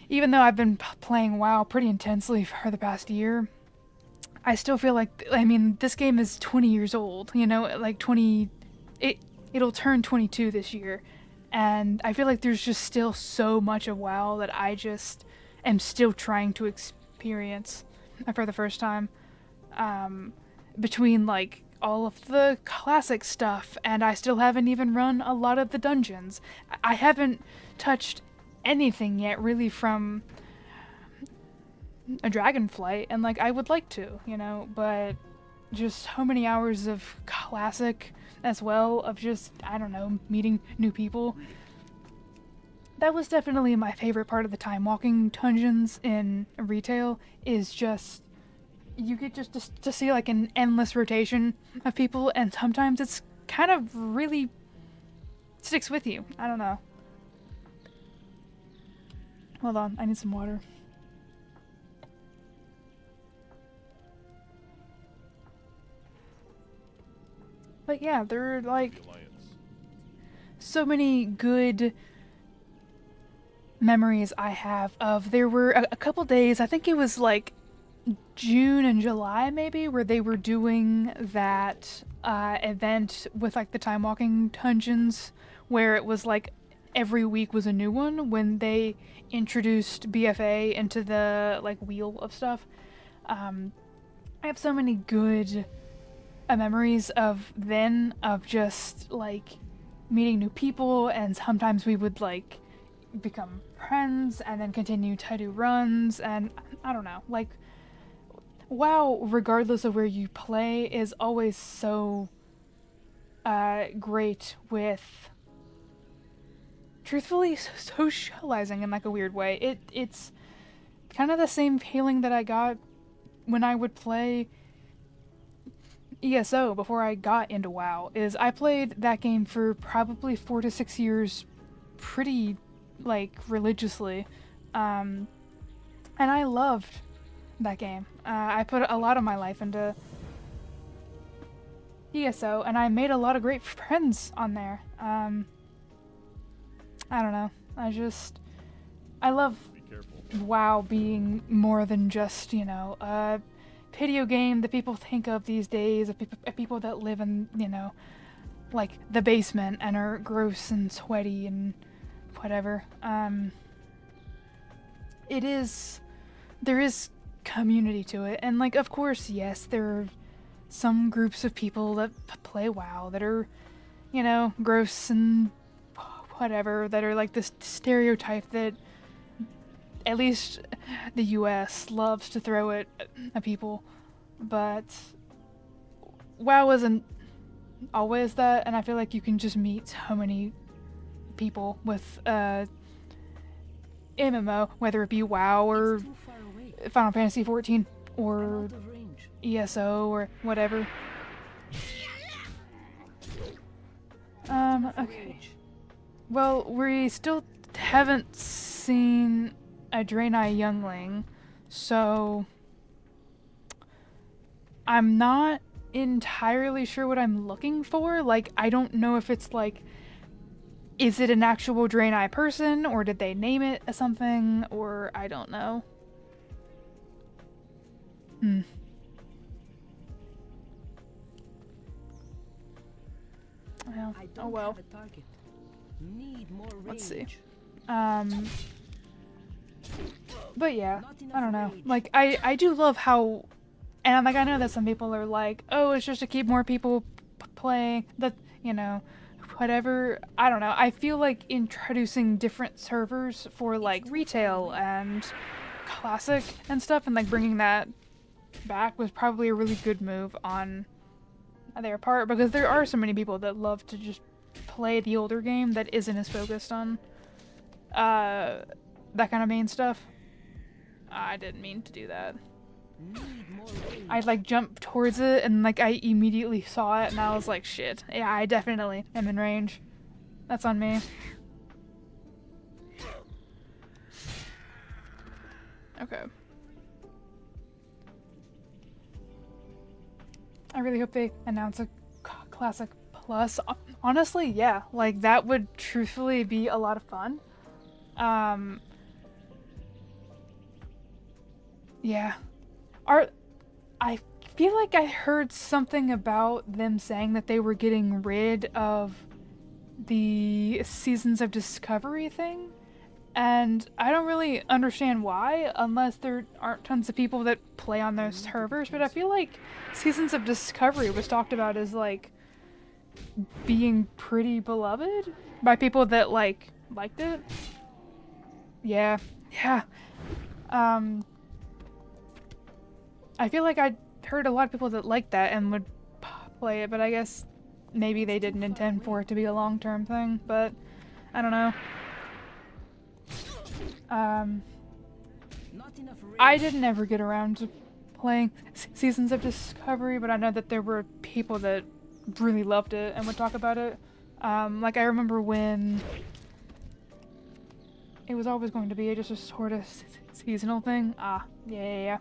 even though I've been playing WoW pretty intensely for the past year, I still feel like, I mean, this game is 20 years old, you know, like it'll turn 22 this year, and I feel like there's just still so much of WoW that I just am still trying to experience for the first time, between like all of the classic stuff, and I still haven't even run a lot of the dungeons. I haven't touched anything yet really from a Dragonflight, and like I would like to, you know, but just so many hours of classic as well, of just, I don't know, meeting new people. That was definitely my favorite part of the time walking dungeons in retail, is just you get just to see like an endless rotation of people, and sometimes it's kind of really sticks with you. I don't know. Hold on, I need some water. But yeah, there are like so many good memories I have of, there were a couple days, I think it was like June and July maybe, where they were doing that event with like the time walking dungeons, where it was like every week was a new one, when they introduced BFA into the like wheel of stuff. I have so many good memories of then, of just like meeting new people, and sometimes we would like become friends and then continue to do runs, and I don't know, like WoW, regardless of where you play, is always so great with truthfully socializing in like a weird way. It's kind of the same feeling that I got when I would play ESO before I got into WoW. Is I played that game for probably 4 to 6 years pretty like religiously, and I loved that game. I put a lot of my life into ESO, and I made a lot of great friends on there. I don't know, I love WoW being more than just, you know, a video game that people think of these days, of people that live in, you know, like the basement and are gross and sweaty and whatever. There is community to it, and like of course, yes, there are some groups of people that play WoW that are, you know, gross and whatever, that are like this stereotype that at least the US loves to throw at people, but WoW isn't always that, and I feel like you can just meet so many people with MMO, whether it be WoW or Final Fantasy 14 or ESO or whatever. Okay. Well, we still haven't seen a Draenei youngling, so I'm not entirely sure what I'm looking for. Like, I don't know if it's like, is it an actual Draenei person, or did they name it as something, or I don't know. Well, oh well. Let's see. But yeah, I don't know. Like, I do love how, and like I know that some people are like, oh, it's just to keep more people playing, that, you know, whatever. I don't know. I feel like introducing different servers for like retail and classic and stuff, and like bringing that back was probably a really good move on their part, because there are so many people that love to just play the older game that isn't as focused on that kind of main stuff. I didn't mean to do that. I like jumped towards it and like I immediately saw it and I was like, shit. Yeah, I definitely am in range. That's on me. Okay. I really hope they announce a Classic Plus. Honestly, yeah. Like, that would truthfully be a lot of fun. Yeah. I feel like I heard something about them saying that they were getting rid of the Seasons of Discovery thing. And I don't really understand why, unless there aren't tons of people that play on those servers, but I feel like Seasons of Discovery was talked about as, like, being pretty beloved by people that, like, liked it. Yeah. I feel like I heard a lot of people that liked that and would play it, but I guess maybe they didn't intend for it to be a long-term thing, but I don't know. I didn't ever get around to playing Seasons of Discovery, but I know that there were people that really loved it and would talk about it. Like, I remember when it was always going to be just a sort of seasonal thing. Yeah.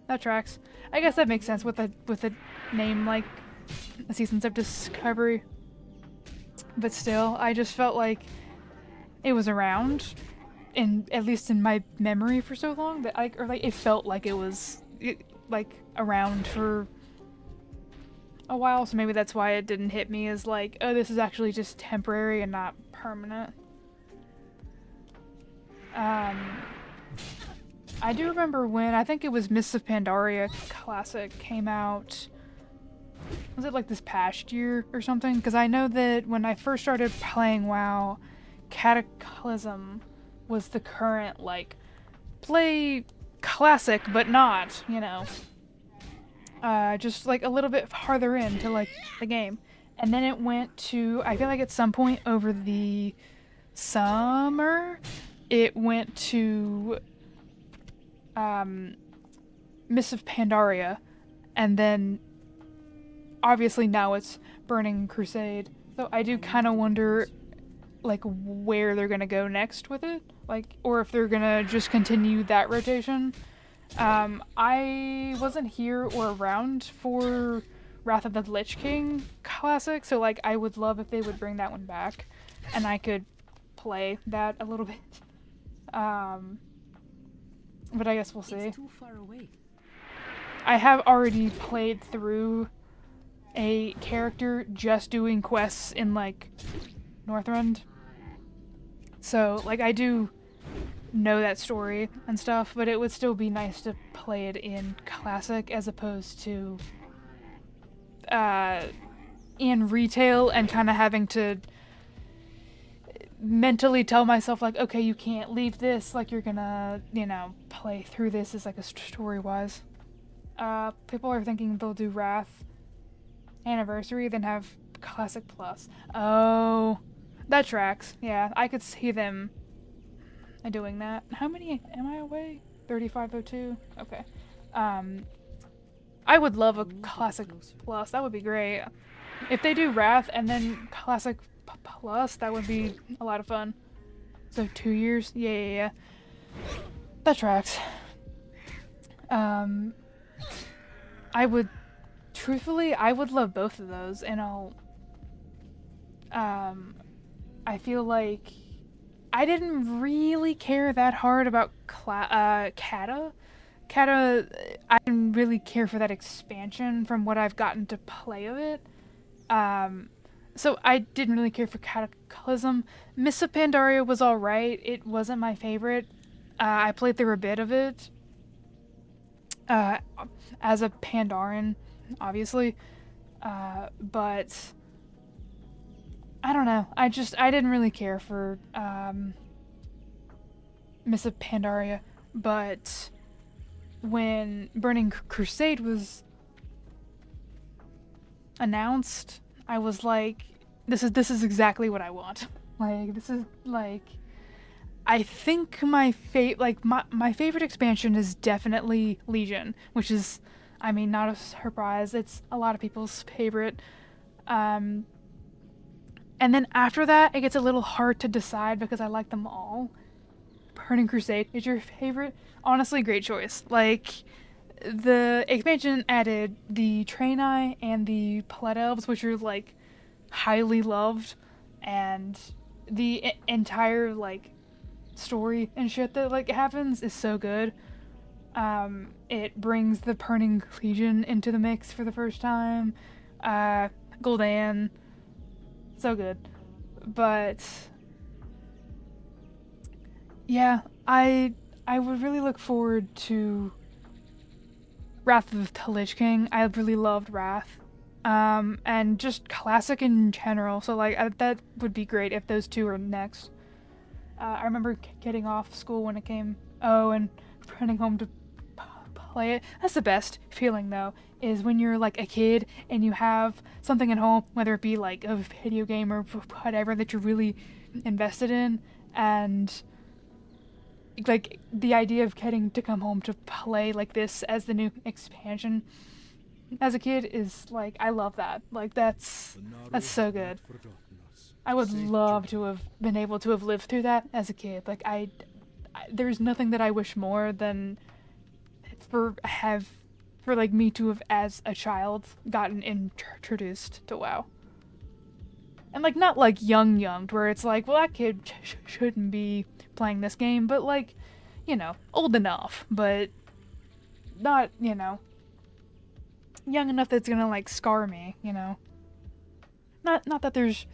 That tracks. I guess that makes sense with a name like Seasons of Discovery. But still, I just felt like it was around, at least in my memory, for so long that it felt like it was around for a while. So maybe that's why it didn't hit me as like, oh, this is actually just temporary and not permanent. I do remember when, I think it was Mists of Pandaria Classic came out, was it like this past year or something? Because I know that when I first started playing WoW, Cataclysm was the current, like, play Classic but not, you know. Just like a little bit farther into like the game. And then it went to, I feel like at some point over the summer, it went to Mists of Pandaria, and then obviously now it's Burning Crusade. So I do kind of wonder like where they're gonna go next with it, like, or if they're gonna just continue that rotation. I wasn't here or around for Wrath of the Lich King Classic, so like I would love if they would bring that one back and I could play that a little bit. But I guess we'll see. It's too far away. I have already played through a character just doing quests in like Northrend. So like I do know that story and stuff, but it would still be nice to play it in Classic as opposed to in retail and kind of having to mentally tell myself like, okay, you can't leave this, like you're gonna, you know, play through this as like a story-wise. People are thinking they'll do Wrath Anniversary, then have Classic Plus. Oh, that tracks. Yeah, I could see them doing that. How many am I away? 3502? Okay. I would love a Classic Plus. That would be great. If they do Wrath and then Classic Plus, that would be a lot of fun. So 2 years? Yeah. That tracks. Truthfully, I would love both of those, and I feel like I didn't really care that hard about Kata. Kata, I didn't really care for that expansion from what I've gotten to play of it. So I didn't really care for Cataclysm. Mists of Pandaria was alright. It wasn't my favorite. I played through a bit of it. As a Pandaren, obviously. But I don't know. I didn't really care for Mists of Pandaria. But when Burning Crusade was announced, I was like, this is exactly what I want. Like, this is like, I think my favorite expansion is definitely Legion, which is, I mean, not a surprise. It's a lot of people's favorite. And then after that, it gets a little hard to decide because I like them all. Burning Crusade is your favorite? Honestly, great choice. Like, the expansion added the Draenei and the Blood Elves, which are like highly loved, and the entire like story and shit that like happens is so good. It brings the Burning Legion into the mix for the first time. Gul'dan, so good. But yeah, I would really look forward to Wrath of the Lich King. I really loved Wrath. And just Classic in general. So like that would be great if those two are next. I remember getting off school when it came. And running home to play it. That's the best feeling though, is when you're like a kid and you have something at home, whether it be like a video game or whatever that you're really invested in, and like the idea of getting to come home to play like this as the new expansion as a kid is like, I love that. Like that's so good. I would love to have been able to have lived through that as a kid. Like I there's nothing that I wish more than for like me to have as a child gotten introduced to WoW. And like not like young where it's like, well, that kid shouldn't be playing this game, but like, you know, old enough, but not, you know, young enough that's gonna like scar me, you know. Not that there's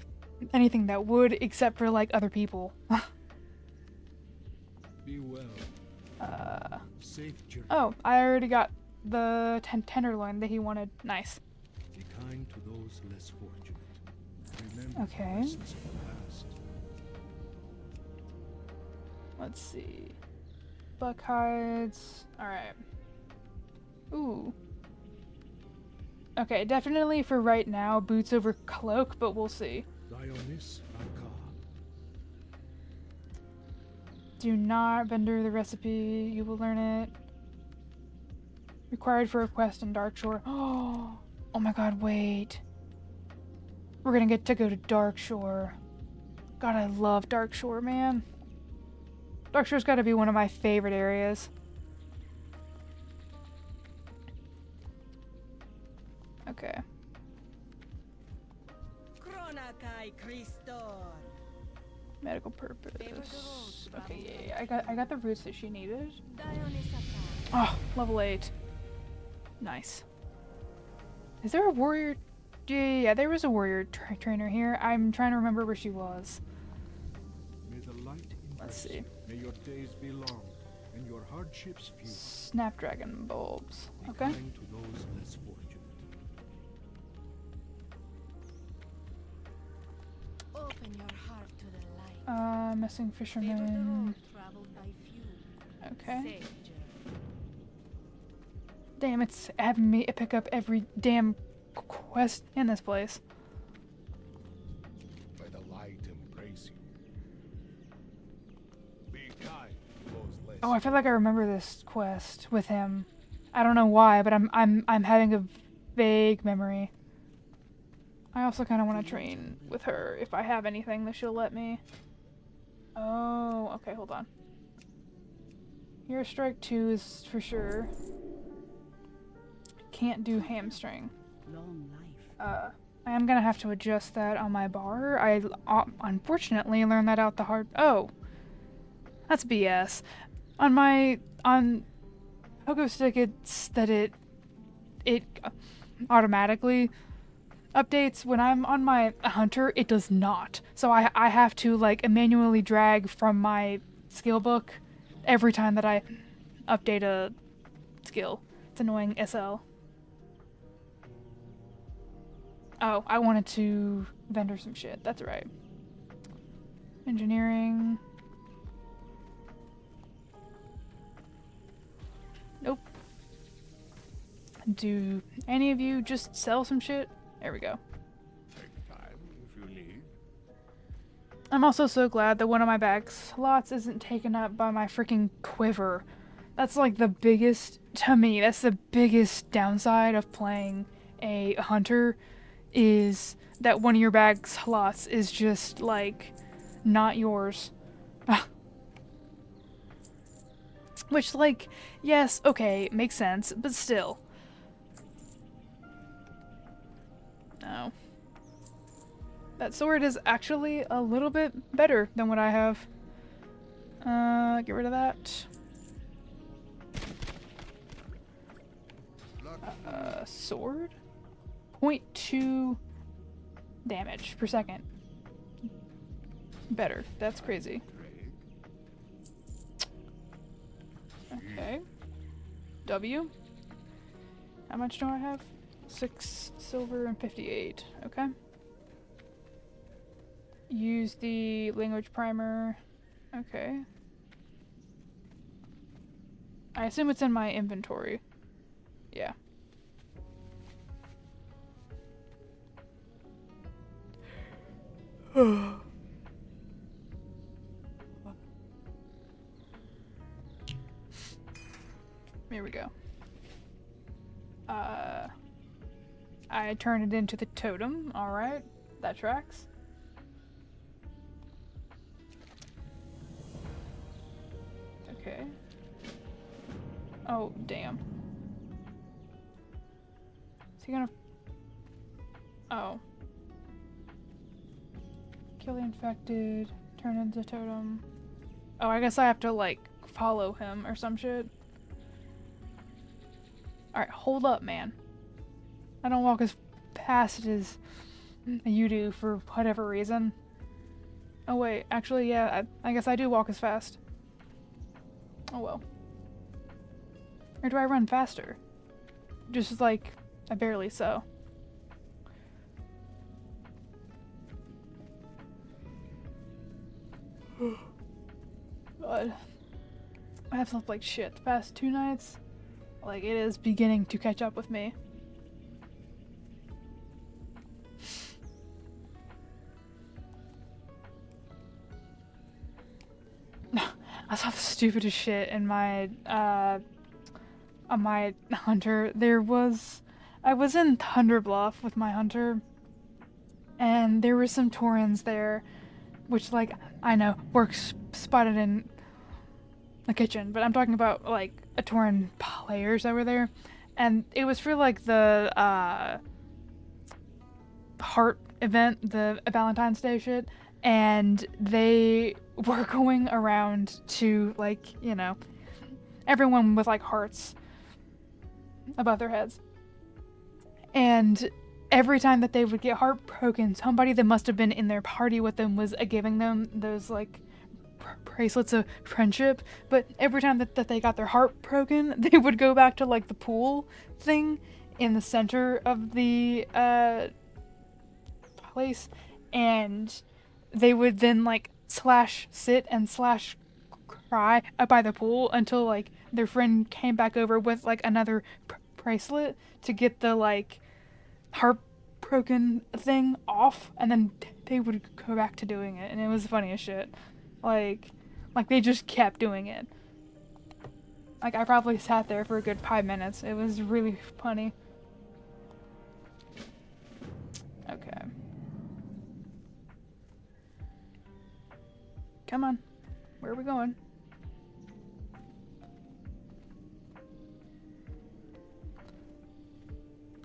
anything that would, except for like other people. Be well. Safe journey. Oh, I already got the tenderloin that he wanted. Nice. Be kind to those less fortunate. Remember Okay. the lessons of the past. Let's see. Buck hides. Alright. Ooh. Okay, definitely for right now, boots over cloak, but we'll see. Dionys Arca. Do not vendor the recipe. You will learn it. Required for a quest in Darkshore. Oh my god, wait. We're gonna get to go to Darkshore. God, I love Darkshore, man. Darkshore's gotta be one of my favorite areas. Okay. Medical purpose. Okay, yeah. I got the roots that she needed. Oh, level 8. Nice. Is there a warrior Yeah, there was a warrior trainer here. I'm trying to remember where she was. May the light Let's embrace see. you. May your days be long and your hardships few. Snapdragon bulbs. Be Okay. kind to those less fortunate. Open your heart to the light. Missing Favor the fisherman. road traveled by few. Okay. Safe journey. Damn, it's having me pick up every damn quest in this place. May the light embrace you. Be kind to those less. Oh, I feel like I remember this quest with him. I don't know why, but I'm having a vague memory. I also kind of want to train with her if I have anything that she'll let me. Oh, okay, hold on. Here, strike 2 is for sure. Can't do hamstring. Long life. I am gonna have to adjust that on my bar. I unfortunately learned that out the hard. Oh, that's BS. On Pogo Stick, it's that it automatically updates. When I'm on my hunter, it does not. So I have to like manually drag from my skill book every time that I update a skill. It's annoying SL. Oh, I wanted to vendor some shit. That's right. Engineering. Nope. Do any of you just sell some shit? There we go. Take time if you need. I'm also so glad that one of my bag slots isn't taken up by my freaking quiver. That's like the biggest, to me, that's the biggest downside of playing a hunter, is that one of your bag slots is just like not yours. Which, like, yes, okay, makes sense, but still. No. That sword is actually a little bit better than what I have. Get rid of that. Sword? 0.2 damage per second. Better. That's crazy. Okay. W. How much do I have? 6 silver and 58. Okay. Use the language primer. Okay. I assume it's in my inventory. Yeah. Here we go. I turned it into the totem. Alright. That tracks. Okay. Oh, damn. Is he gonna... Oh. Kill the infected. Turn into totem. Oh, I guess I have to, like, follow him or some shit. Alright, hold up, man. I don't walk as fast as you do for whatever reason. Oh wait, actually, yeah, I guess I do walk as fast. Oh well. Or do I run faster? Just like, I barely so. God. I have slept like shit the past 2 nights. Like, it is beginning to catch up with me. I saw the stupidest shit in my, on my hunter. I was in Thunderbluff with my hunter, and there were some Taurens there, which, like, I know, works spotted in the kitchen, but I'm talking about, like, a Tauren players that were there, and it was for, like, the, heart event, the Valentine's Day shit, and they were going around to, like, you know, everyone with, like, hearts above their heads. And every time that they would get heartbroken, somebody that must have been in their party with them was giving them those like bracelets of friendship. But every time that they got their heart broken, they would go back to like the pool thing in the center of the place, and they would then like slash sit and slash cry by the pool until like their friend came back over with like another bracelet to get the like heartbroken thing off, and then they would go back to doing it, and it was funny as shit. Like they just kept doing it. Like I probably sat there for a good 5 minutes. It was really funny. Okay. Come on. Where are we going?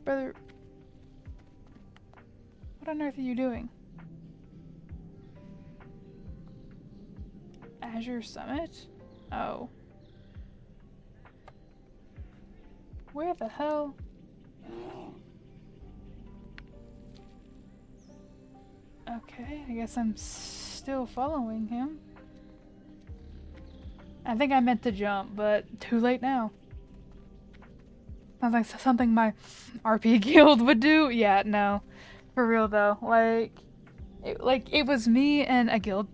Brother, what on earth are you doing? Azure Summit? Oh. Where the hell? Okay, I guess I'm still following him. I think I meant to jump, but too late now. Sounds like something my RP guild would do. Yeah, no. For real though. It was me and a guild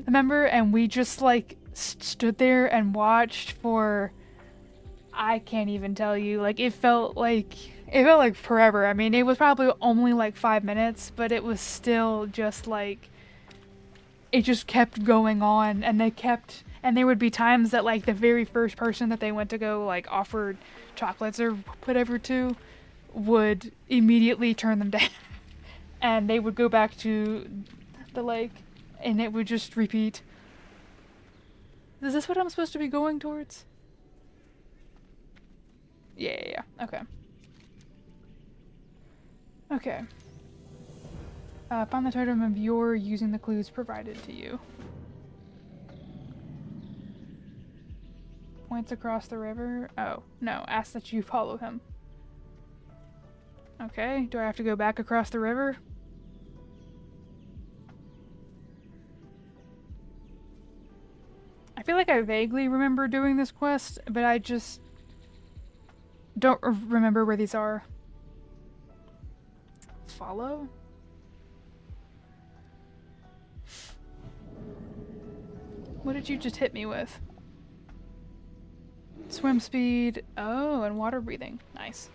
member, and we just like stood there and watched for, I can't even tell you, like it felt like forever. I mean, it was probably only like 5 minutes, but it was still just like, it just kept going on, and there would be times that like the very first person that they went to go like offer chocolates or whatever to would immediately turn them down, and they would go back to the lake, and it would just repeat. Is this what I'm supposed to be going towards? Yeah. Okay. Okay. Find the totem of yore using the clues provided to you. Points across the river. Oh, no. Ask that you follow him. Okay. Do I have to go back across the river? I feel like I vaguely remember doing this quest, but I just don't remember where these are. Follow? What did you just hit me with? Swim speed. Oh, and water breathing. Nice.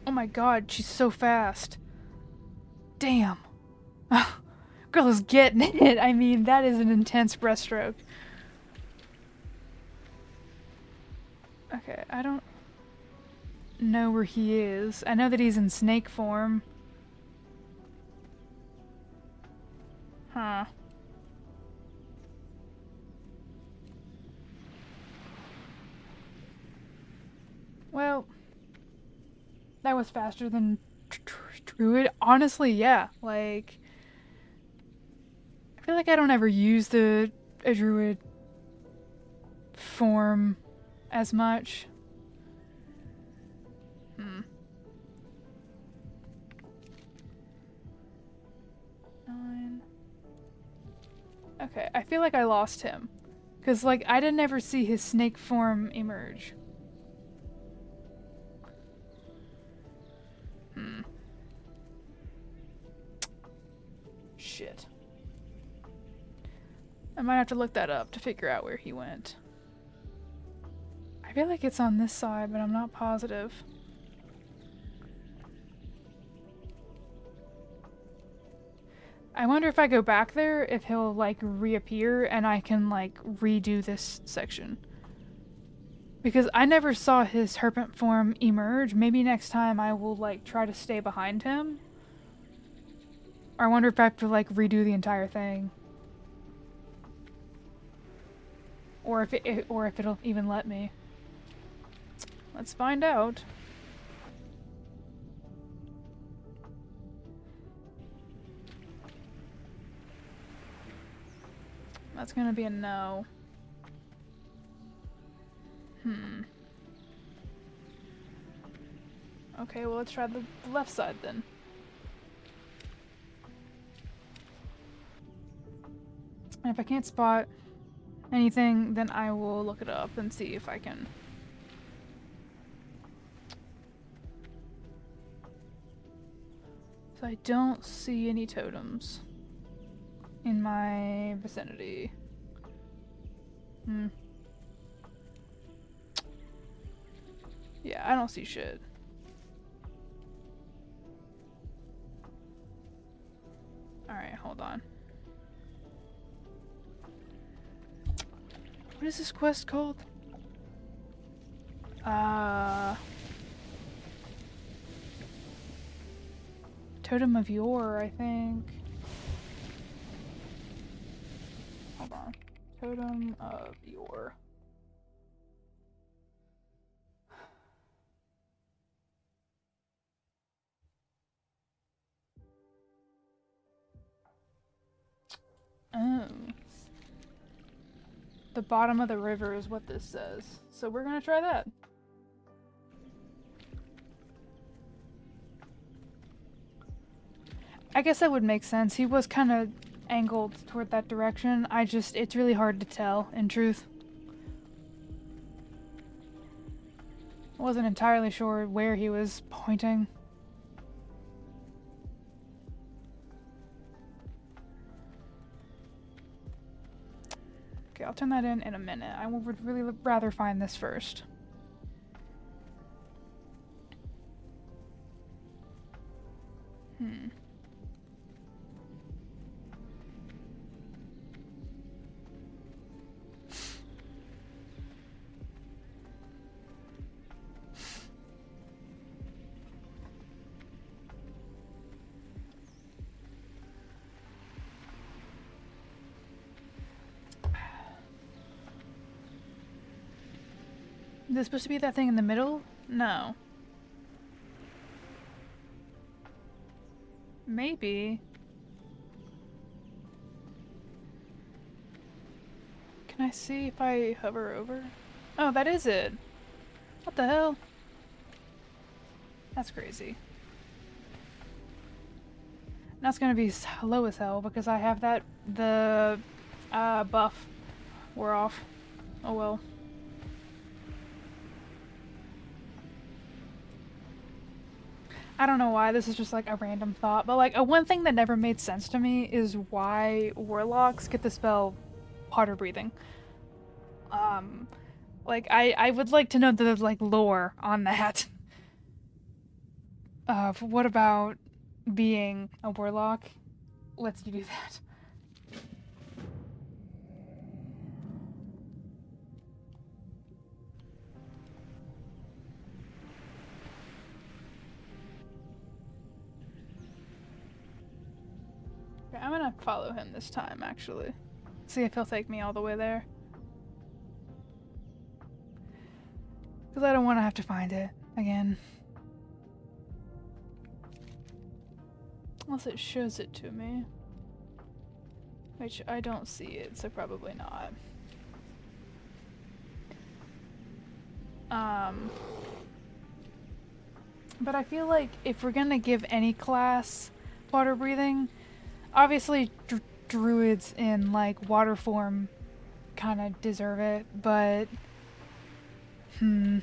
Oh my god, she's so fast. Damn. Girl is getting it. I mean, that is an intense breaststroke. Okay, I don't know where he is. I know that he's in snake form. Huh. Well, that was faster than Druid. Honestly, yeah. Like, I feel like I don't ever use the Druid form as much. Okay, I feel like I lost him. Because, like, I didn't ever see his snake form emerge. Shit. I might have to look that up to figure out where he went. I feel like it's on this side, but I'm not positive. I wonder if I go back there, if he'll, like, reappear and I can, like, redo this section. Because I never saw his serpent form emerge. Maybe next time I will, like, try to stay behind him. Or I wonder if I have to, like, redo the entire thing. Or if it'll even let me. Let's find out. That's gonna be a no. Okay, well, let's try the left side then. And if I can't spot anything, then I will look it up and see if I can. So I don't see any totems in my vicinity. Yeah, I don't see shit. Alright, hold on. What is this quest called? Totem of Yore, I think. Hold on. Totem of Yore. Oh. The bottom of the river is what this says. So we're gonna try that. I guess that would make sense. He was kind of angled toward that direction. It's really hard to tell, in truth. I wasn't entirely sure where he was pointing. Okay, I'll turn that in a minute. I would really rather find this first. Is this supposed to be that thing in the middle? No. Maybe. Can I see if I hover over? Oh, that is it. What the hell? That's crazy. That's gonna be slow as hell because I have the buff wore off. Oh well. I don't know why, this is just like a random thought, but like one thing that never made sense to me is why warlocks get the spell water breathing. Like I would like to know the like lore on that. What about being a warlock lets you do that? Okay, I'm gonna follow him this time, actually. See if he'll take me all the way there. Because I don't want to have to find it again. Unless it shows it to me. Which I don't see it, so probably not. But I feel like if we're gonna give any class water breathing, obviously druids in like water form kind of deserve it, but I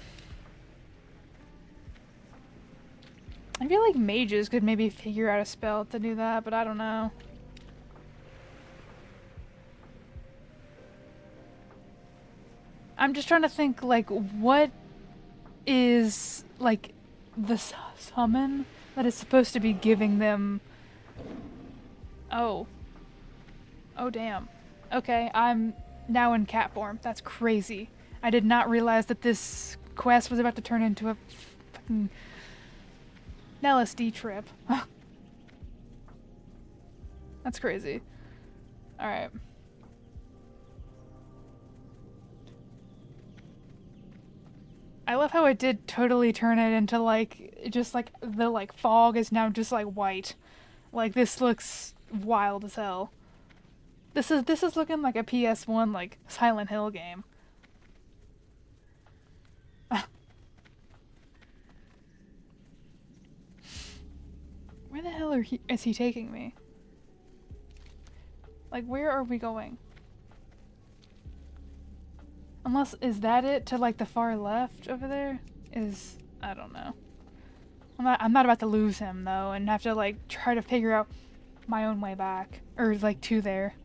feel like mages could maybe figure out a spell to do that, but I don't know. I'm just trying to think, like, what is, like, the summon that is supposed to be giving them... Oh. Oh, damn. Okay, I'm now in cat form. That's crazy. I did not realize that this quest was about to turn into a fucking LSD trip. That's crazy. Alright. I love how it did totally turn it into like, just like the like fog is now just like white. Like this looks wild as hell. This is looking like a PS1 like Silent Hill game. Where the hell is he taking me? Like, where are we going? Unless, is that it to like the far left over there? I don't know. I'm not about to lose him though and have to like try to figure out my own way back. Or like to there.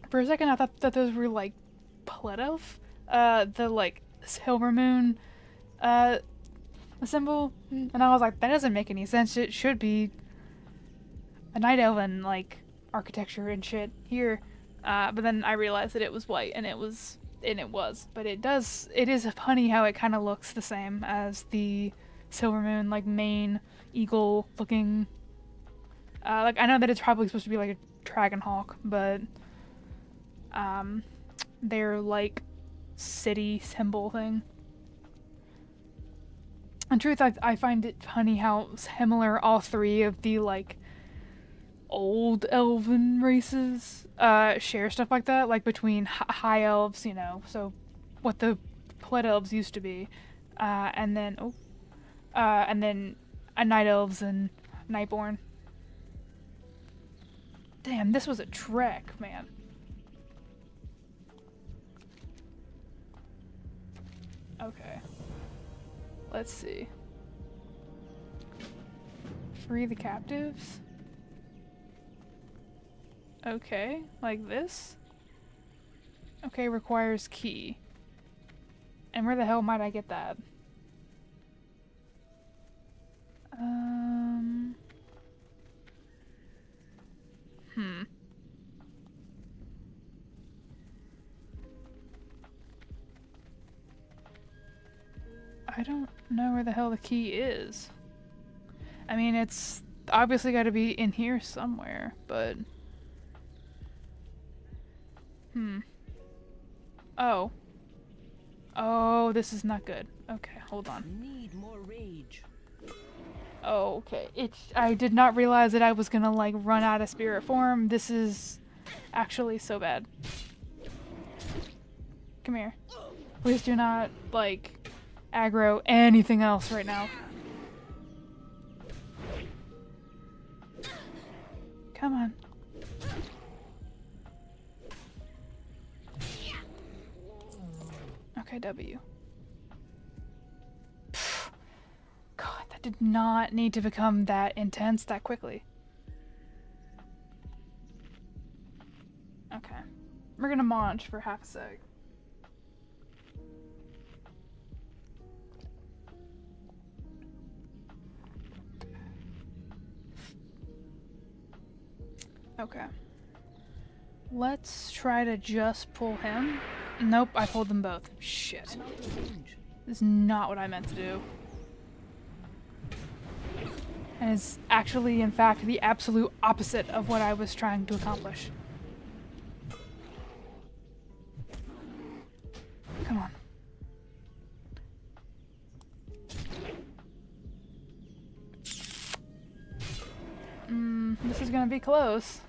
For a second I thought that those were like Blood Elf. The like Silver Moon symbol. And I was like, that doesn't make any sense. It should be a Night Elven like architecture and shit here. But then I realized that it was white and it was. But it is funny how it kind of looks the same as the Silver Moon, like main eagle looking. Like I know that it's probably supposed to be like a dragon hawk, but their like city symbol thing. In truth, I find it funny how similar all three of the like old elven races share stuff like that, like between high elves, you know, so what the Blood Elves used to be, and then night elves and Nightborn. Damn, this was a trek, man. Okay. Let's see. Free the captives? Okay, like this? Okay, requires key. And where the hell might I get that? I don't know where the hell the key is. I mean, it's obviously got to be in here somewhere, but... Oh. Oh, this is not good. Okay, hold on. Need more rage. Oh, okay. I did not realize that I was gonna, like, run out of spirit form. This is actually so bad. Come here. Please do not, like, aggro anything else right now. Come on. Okay, W. Pfft. God, that did not need to become that intense that quickly. Okay. We're gonna munch for half a sec. Okay. Let's try to just pull him. Nope, I pulled them both. Shit. This is not what I meant to do. And it's actually, in fact, the absolute opposite of what I was trying to accomplish. Come on. This is gonna be close.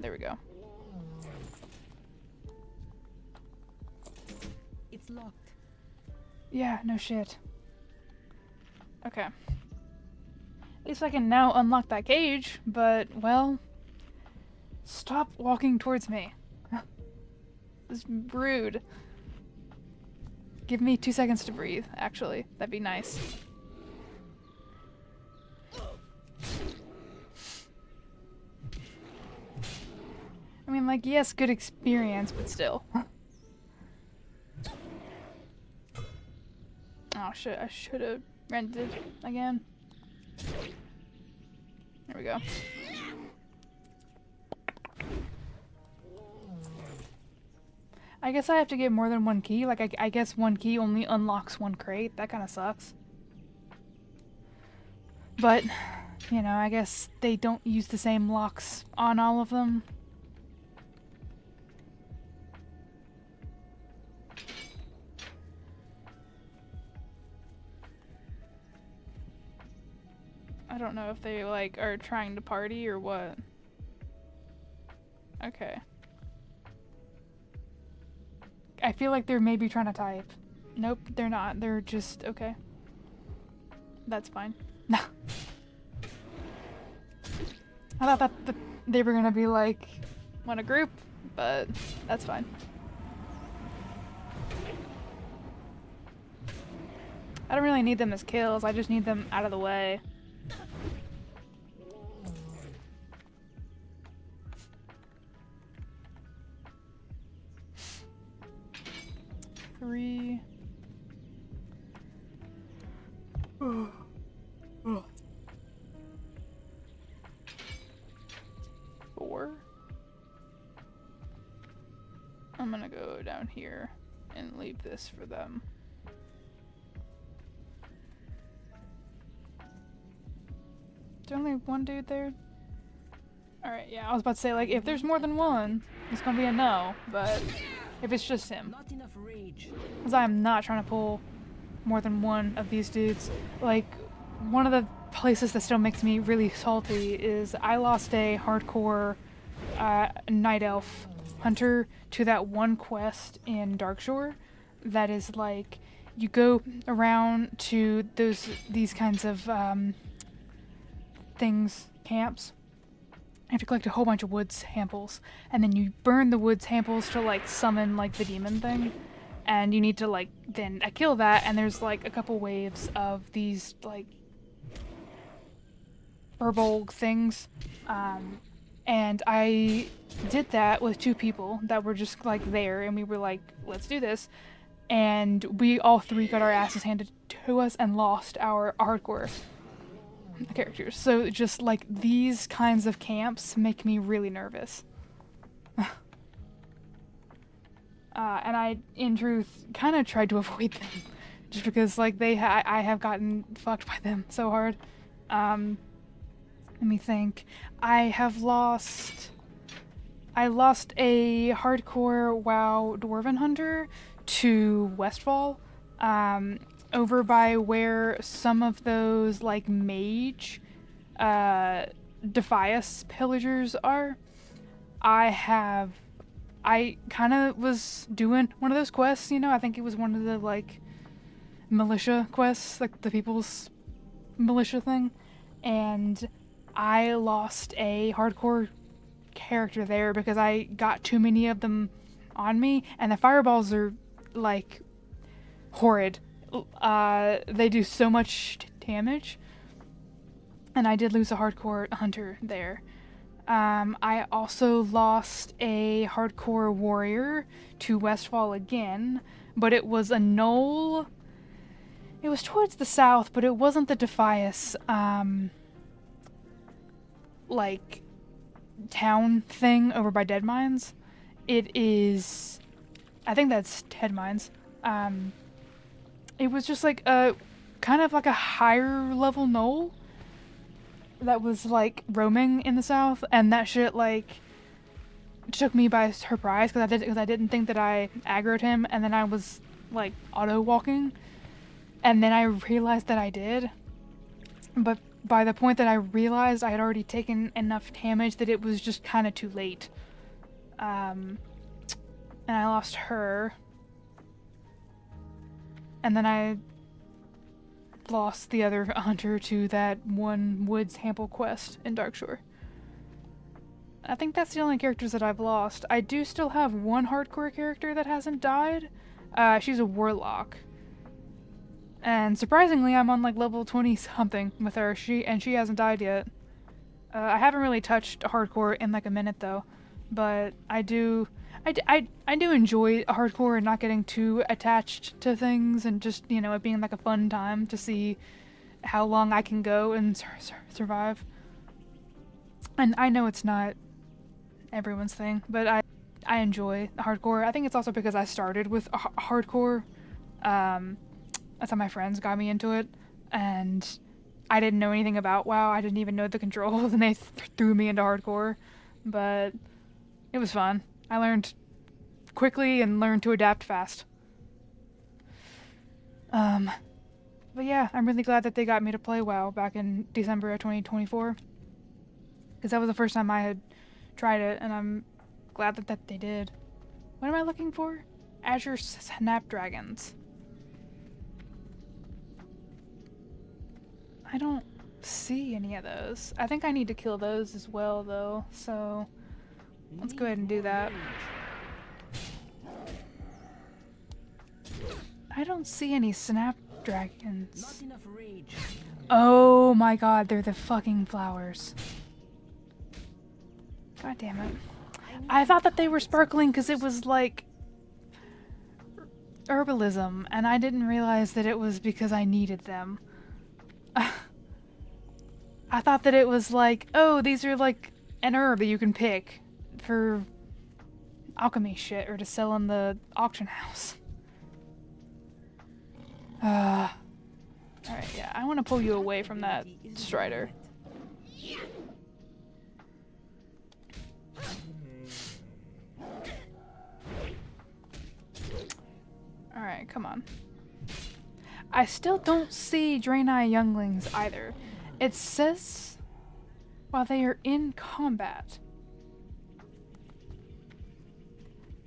There we go. It's locked. Yeah, no shit. Okay. At least I can now unlock that cage, but, well... Stop walking towards me. This is rude. Give me 2 seconds to breathe, actually. That'd be nice. I mean, like, yes, good experience, but still. Oh shit, I should have rented again. There we go. I guess I have to get more than one key. Like, I guess one key only unlocks one crate. That kind of sucks. But, you know, I guess they don't use the same locks on all of them. I don't know if they like are trying to party or what. Okay. I feel like they're maybe trying to type. Nope, they're not. They're just okay. That's fine. I thought that they were gonna be like want a group, but that's fine. I don't really need them as kills. I just need them out of the way. Three. Four. I'm gonna go down here and leave this for them. Is there only one dude there? Alright, yeah, I was about to say, like, if there's more than one, it's gonna be a no, but if it's just him. Not enough rage. Because I'm not trying to pull more than one of these dudes. Like, one of the places that still makes me really salty is I lost a hardcore night elf hunter to that one quest in Darkshore that is like, you go around to these kinds of camps. You have to collect a whole bunch of wood samples, and then you burn the wood samples to like summon like the demon thing, and you need to like then kill that, and there's like a couple waves of these like herbal things, and I did that with two people that were just like there, and we were like, let's do this, and we all three got our asses handed to us and lost our hardcore characters. So just like these kinds of camps make me really nervous. And I, in truth, kind of tried to avoid them, just because like I have gotten fucked by them so hard. Let me think. I lost a hardcore WoW Dwarven Hunter to Westfall, over by where some of those like mage Defias pillagers are. I kind of was doing one of those quests, you know, I think it was one of the like militia quests, like the people's militia thing, and I lost a hardcore character there because I got too many of them on me, and the fireballs are like horrid. They do so much damage, and I did lose a hardcore hunter there. I also lost a hardcore warrior to Westfall again, but it was a knoll. It was towards the south, but it wasn't the Defias, like, town thing over by Dead Mines. It is, I think that's Dead Mines. It was just like a, kind of like a higher level knoll that was like roaming in the south, and that shit like took me by surprise because I didn't think that I aggroed him, and then I was like auto walking, and then I realized that I did, but by the point that I realized I had already taken enough damage that it was just kind of too late, and I lost her, and then I lost the other hunter to that one wood sample quest in Darkshore. I think that's the only characters that I've lost. I do still have one hardcore character that hasn't died. She's a warlock. And surprisingly, I'm on like level 20 something with her. She hasn't died yet. I haven't really touched hardcore in like a minute though, but I do enjoy hardcore and not getting too attached to things, and just, you know, it being like a fun time to see how long I can go and survive. And I know it's not everyone's thing, but I enjoy hardcore. I think it's also because I started with hardcore. That's how my friends got me into it, and I didn't know anything about WoW. I didn't even know the controls, and they threw me into hardcore, but it was fun. I learned quickly and learned to adapt fast. But yeah, I'm really glad that they got me to play WoW back in December of 2024. Because that was the first time I had tried it, and I'm glad that they did. What am I looking for? Azure Snapdragons. I don't see any of those. I think I need to kill those as well, though, so let's go ahead and do that. I don't see any snapdragons. Not enough rage. Oh my god, they're the fucking flowers. God damn it. I thought that they were sparkling because it was like herbalism, and I didn't realize that it was because I needed them. I thought that it was like, oh, these are like an herb that you can pick for alchemy shit or to sell in the auction house. Alright, yeah, I want to pull you away from that Strider. Alright, come on. I still don't see Draenei younglings either. It says while they are in combat.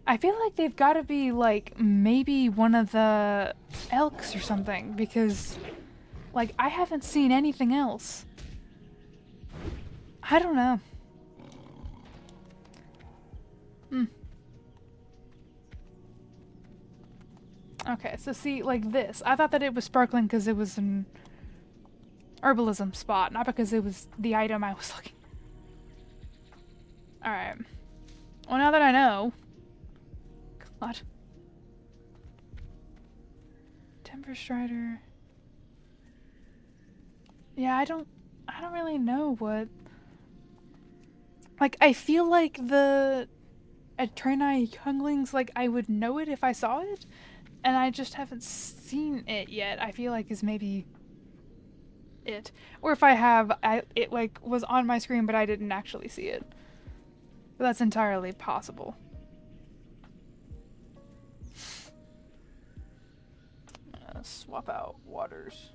I feel like they've got to be like maybe one of the elks or something, because like I haven't seen anything else. I don't know. Okay, so see, like this. I thought that it was sparkling because it was an herbalism spot, not because it was the item I was looking for. Alright. Well, now that I know... God. Timber Strider... Yeah, I don't really know what... Like, I feel like the... Draenei younglings, like, I would know it if I saw it, and I just haven't seen it yet. I feel like is maybe it. Or if I have, it like was on my screen but I didn't actually see it. But that's entirely possible. Swap out waters.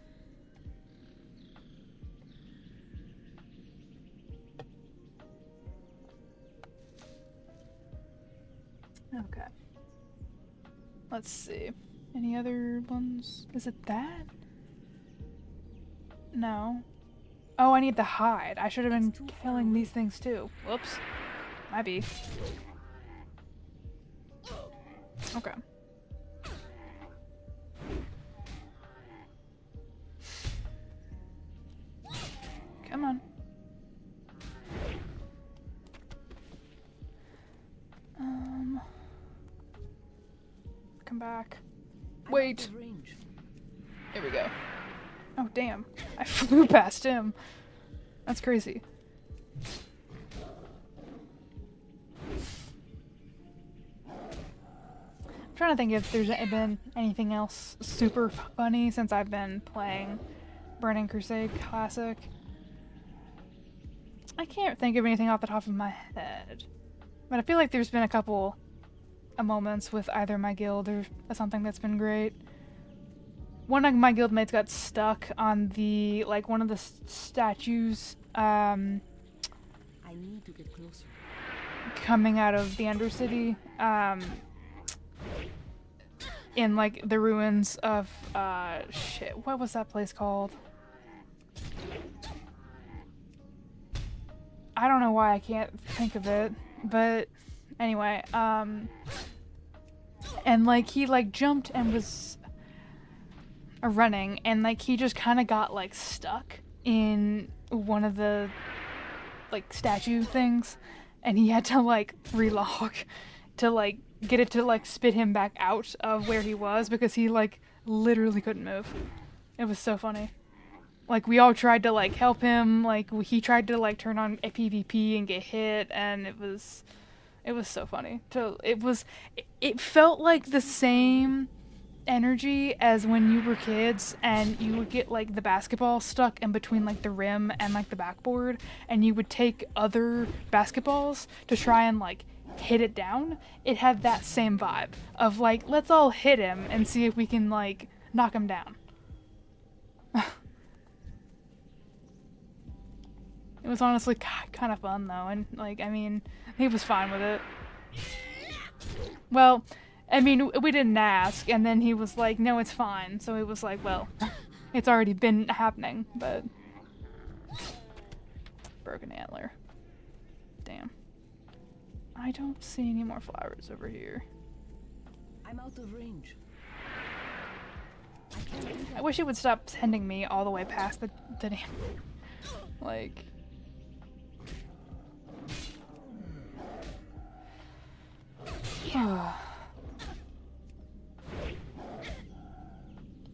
Okay. Let's see. Any other ones? Is it that? No. Oh, I need the hide. I should have been killing these things too. Whoops. Might be. Okay. Come on. Come back. Wait. Here we go. Oh, damn. I flew past him. That's crazy. I'm trying to think if there's been anything else super funny since I've been playing Burning Crusade Classic. I can't think of anything off the top of my head. But I feel like there's been a couple of moments with either my guild or something that's been great. One of my guildmates got stuck on the, like, one of the statues, I need to get closer. coming out of the Undercity, in, like, the ruins of, shit, what was that place called? I don't know why I can't think of it, but anyway, and, like, he, like, jumped and was running, and, like, he just kind of got, like, stuck in one of the, like, statue things, and he had to, like, relog to, like, get it to, like, spit him back out of where he was, because he, like, literally couldn't move. It was so funny. Like, we all tried to, like, help him, like, he tried to, like, turn on a PvP and get hit, and it was so funny. It felt like the same energy as when you were kids and you would get, like, the basketball stuck in between, like, the rim and, like, the backboard, and you would take other basketballs to try and, like, hit it down. It had that same vibe of, like, let's all hit him and see if we can, like, knock him down. It was honestly kind of fun though, and like, I mean, he was fine with it. Well, I mean, we didn't ask, and then he was like, no, it's fine. So he was like, well, it's already been happening, but... Broken antler. Damn. I don't see any more flowers over here. I'm out of range. I wish it would stop sending me all the way past the damn... Like...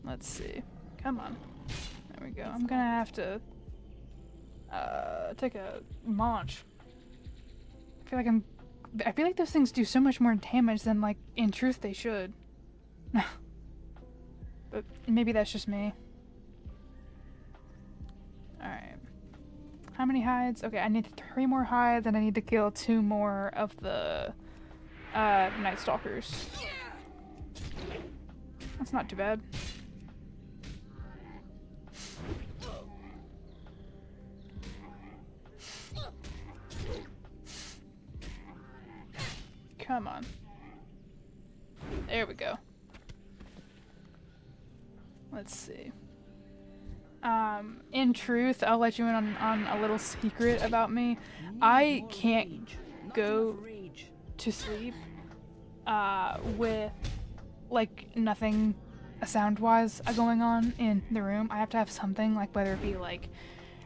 Let's see. Come on. There we go. I'm gonna have to take a launch. I feel like those things do so much more damage than, like, in truth they should. But maybe that's just me. Alright. How many hides? Okay, I need 3 more hides and I need to kill 2 more of the Night Stalkers. That's not too bad. Come on. There we go. Let's see. In truth, I'll let you in on a little secret about me. I can't go to sleep with like nothing sound-wise going on in the room. I have to have something, like whether it be like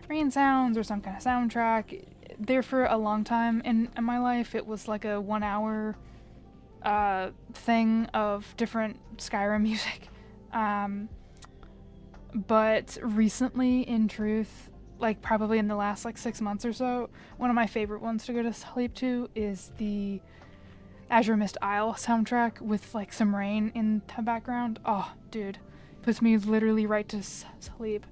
rain sounds or some kind of soundtrack. There for a long time in my life, it was like a 1 hour thing of different Skyrim music. But recently, in truth, like probably in the last like 6 months or so, one of my favorite ones to go to sleep to is the Azure Mist Isle soundtrack with like some rain in the background. Oh, dude, puts me literally right to sleep.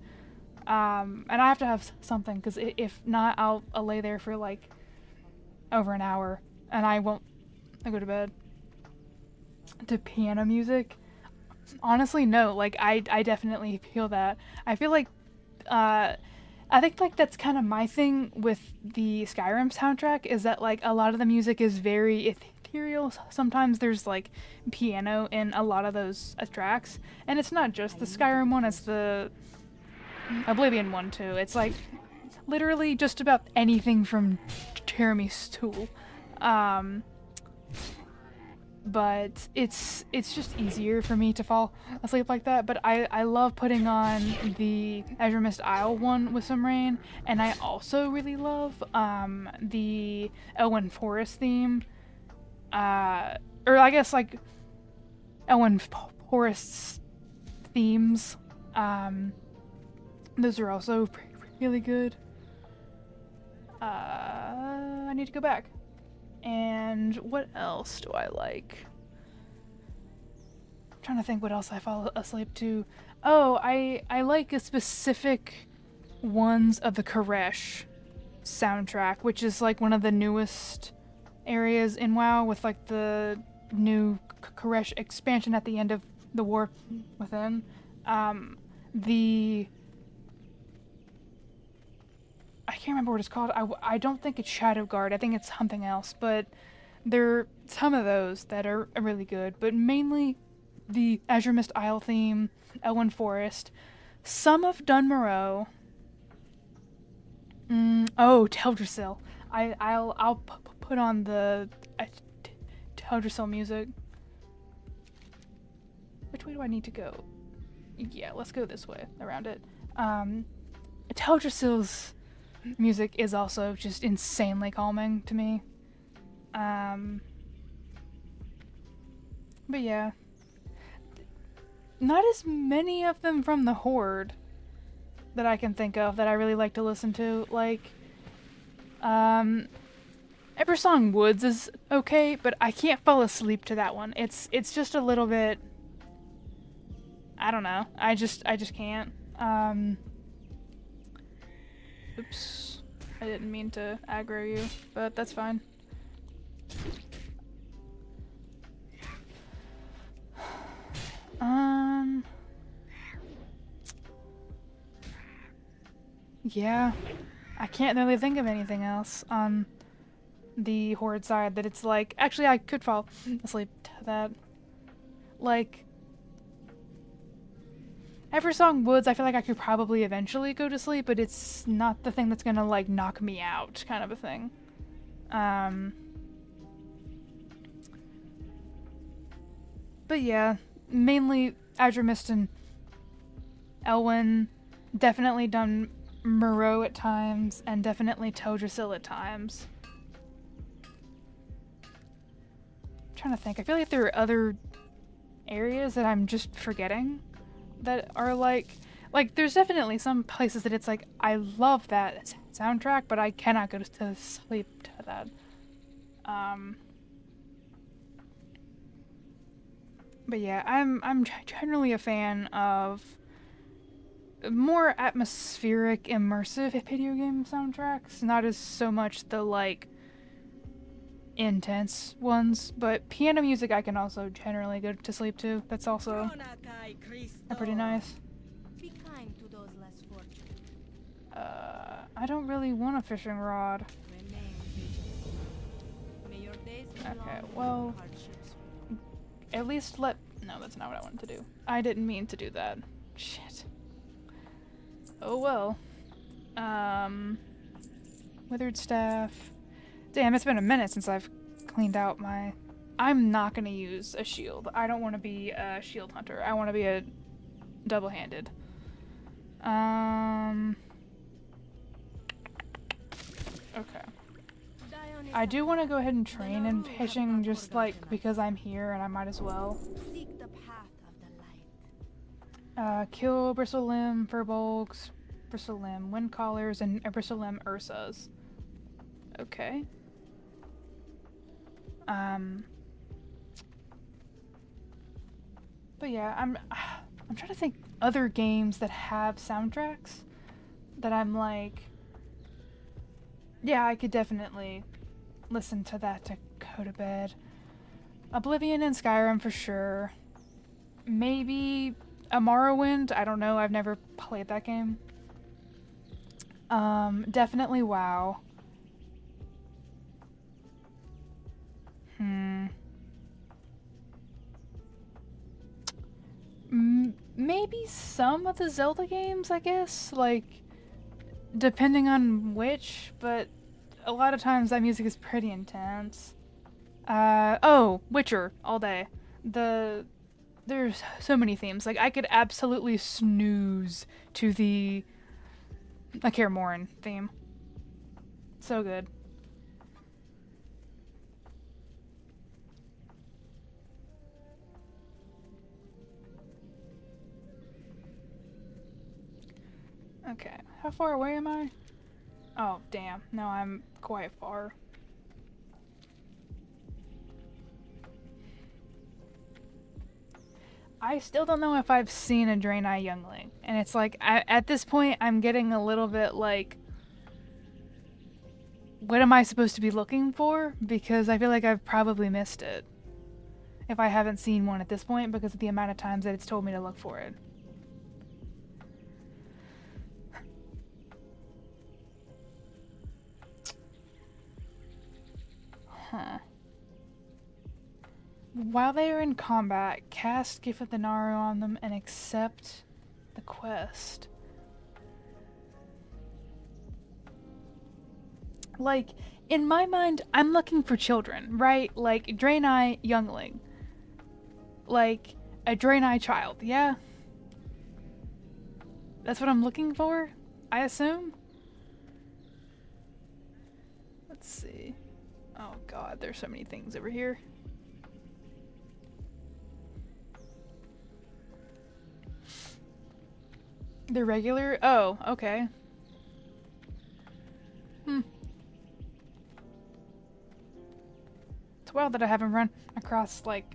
And I have to have something, because if not, I'll lay there for like over an hour and I won't go to bed. To piano music, honestly, no. Like I definitely feel that. I feel like I think like that's kind of my thing with the Skyrim soundtrack, is that like a lot of the music is very ethereal. Sometimes there's like piano in a lot of those tracks, and it's not just the Skyrim one, it's the Oblivion one too. It's like literally just about anything from Jeremy's Tool. But it's just easier for me to fall asleep like that. But I love putting on the Azure Mist Isle one with some rain, and I also really love the Elwyn Forest theme, or I guess like Elwyn Forest's themes. Those are also really good. I need to go back. And what else do I like? I'm trying to think what else I fall asleep to. Oh, I like a specific ones of the Koresh soundtrack, which is like one of the newest areas in WoW, with like the new Koresh expansion at the end of the War Within. I can't remember what it's called. I don't think it's Shadow Guard. I think it's something else. But there are some of those that are really good. But mainly the Azure Mist Isle theme, Elwyn Forest, some of Dunmoreau. Teldrassil. I'll put on the Teldrassil music. Which way do I need to go? Yeah, let's go this way around it. Teldrassil's music is also just insanely calming to me. But yeah. Not as many of them from the Horde that I can think of that I really like to listen to. Like, Eversong Woods is okay, but I can't fall asleep to that one. It's just a little bit, I don't know. I just can't. Oops. I didn't mean to aggro you, but that's fine. Yeah, I can't really think of anything else on the Horde side that it's like, actually I could fall asleep to that. Like, Eversong Woods, I feel like I could probably eventually go to sleep, but it's not the thing that's gonna like knock me out, kind of a thing. But yeah, mainly Azure Mist and Elwyn, definitely done Moreau at times, and definitely Todrasil at times. I'm trying to think. I feel like there are other areas that I'm just forgetting that are like there's definitely some places that it's like, I love that soundtrack, but I cannot go to sleep to that. But yeah, I'm generally a fan of more atmospheric, immersive video game soundtracks, not as so much the like intense ones, but piano music I can also generally go to sleep to. That's also pretty nice. Be kind to those less fortunate. I don't really want a fishing rod. Remain vigilant. May your days be long Okay, and well, your hardships few. at least let... No, that's not what I wanted to do. I didn't mean to do that. Shit. Oh well. Withered staff. Damn, it's been a minute since I've cleaned out my... I'm not gonna use a shield. I don't want to be a shield hunter. I want to be a double-handed. Okay. I do want to go ahead and train in fishing just like because I'm here and I might as well. Seek the path of the light. Kill bristle limb, furbolgs, bristle limb, wind collars, and bristle limb ursas. Okay. But yeah, I'm trying to think other games that have soundtracks that I'm like, yeah, I could definitely listen to that to go to bed. Oblivion and Skyrim for sure. Maybe a Morrowind, I don't know, I've never played that game. Definitely WoW. Maybe some of the Zelda games, I guess, like, depending on which, but a lot of times that music is pretty intense. Oh, Witcher, all day. There's so many themes. Like, I could absolutely snooze to the Kaer Morhen theme. So good. Okay, how far away am I? Oh, damn. No, I'm quite far. I still don't know if I've seen a Draenei youngling. And it's like, at this point, I'm getting a little bit like, what am I supposed to be looking for? Because I feel like I've probably missed it. If I haven't seen one at this point, because of the amount of times that it's told me to look for it. Huh. While they are in combat, cast Gift of the Naru on them and accept the quest. Like, in my mind, I'm looking for children, right? Like, Draenei youngling. Like, a Draenei child, yeah? That's what I'm looking for, I assume? Let's see. Oh god, there's so many things over here. The regular? Oh, okay. It's wild that I haven't run across, like,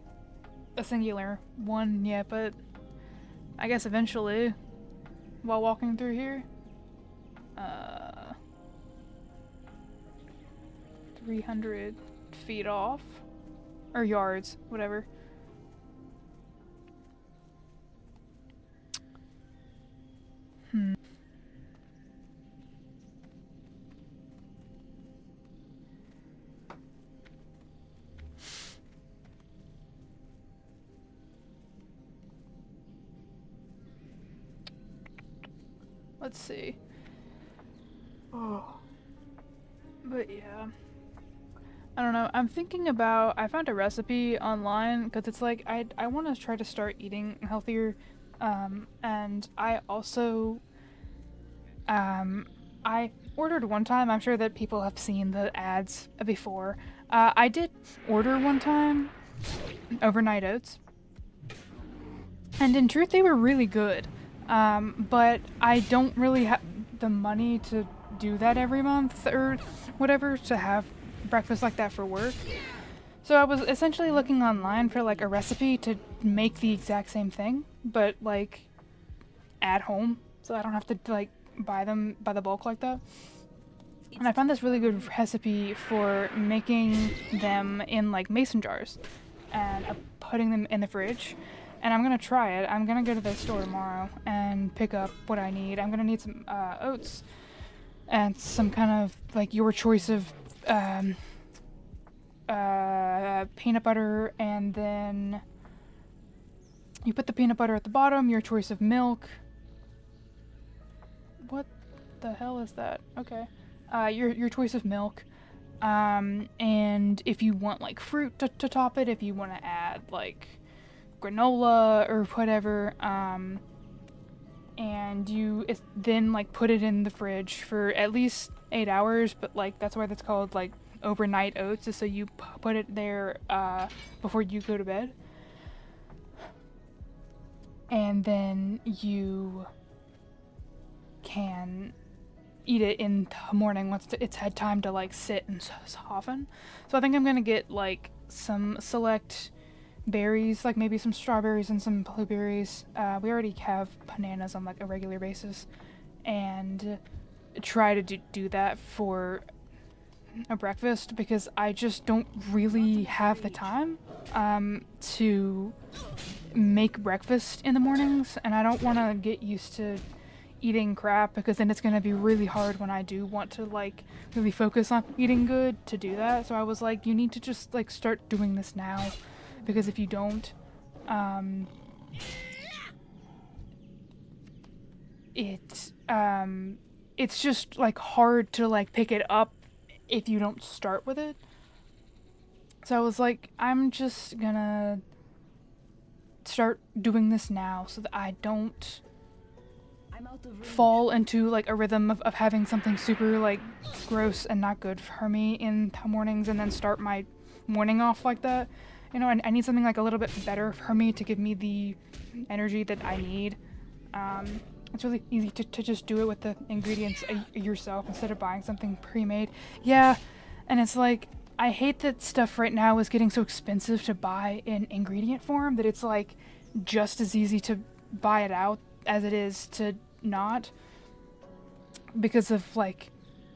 a singular one yet, but I guess eventually, while walking through here. 300 feet off. Or yards, whatever. Let's see. Oh. But yeah. I don't know. I'm thinking about, I found a recipe online because it's like I want to try to start eating healthier, and I also I ordered one time. I'm sure that people have seen the ads before. I did order one time overnight oats, and in truth they were really good, but I don't really have the money to do that every month or whatever, to have breakfast like that for work. So I was essentially looking online for like a recipe to make the exact same thing, but like at home, so I don't have to like buy them by the bulk like that. And I found this really good recipe for making them in like mason jars and putting them in the fridge. And I'm gonna try it. I'm gonna go to the store tomorrow and pick up what I need. I'm gonna need some oats and some kind of like your choice of peanut butter, and then you put the peanut butter at the bottom, your choice of milk. What the hell is that? Okay. Your choice of milk. And if you want like fruit to top it, if you want to add like granola or whatever, and you then like put it in the fridge for at least 8 hours, but like that's why that's called like overnight oats, is so you put it there before you go to bed, and then you can eat it in the morning once it's had time to like sit and soften. So I think I'm gonna get like some select berries, like maybe some strawberries and some blueberries. We already have bananas on like a regular basis, and try to do that for a breakfast, because I just don't really have the time to make breakfast in the mornings, and I don't want to get used to eating crap, because then it's going to be really hard when I do want to like really focus on eating good to do that. So I was like, you need to just like start doing this now, because if you don't, it's just like hard to like pick it up if you don't start with it. So I was like, I'm just gonna start doing this now so that I don't fall into like a rhythm of having something super like gross and not good for me in the mornings, and then start my morning off like that. You know, I need something like a little bit better for me to give me the energy that I need. It's really easy to just do it with the ingredients yourself instead of buying something pre-made. Yeah, and it's like, I hate that stuff right now is getting so expensive to buy in ingredient form that it's like just as easy to buy it out as it is to not, because of like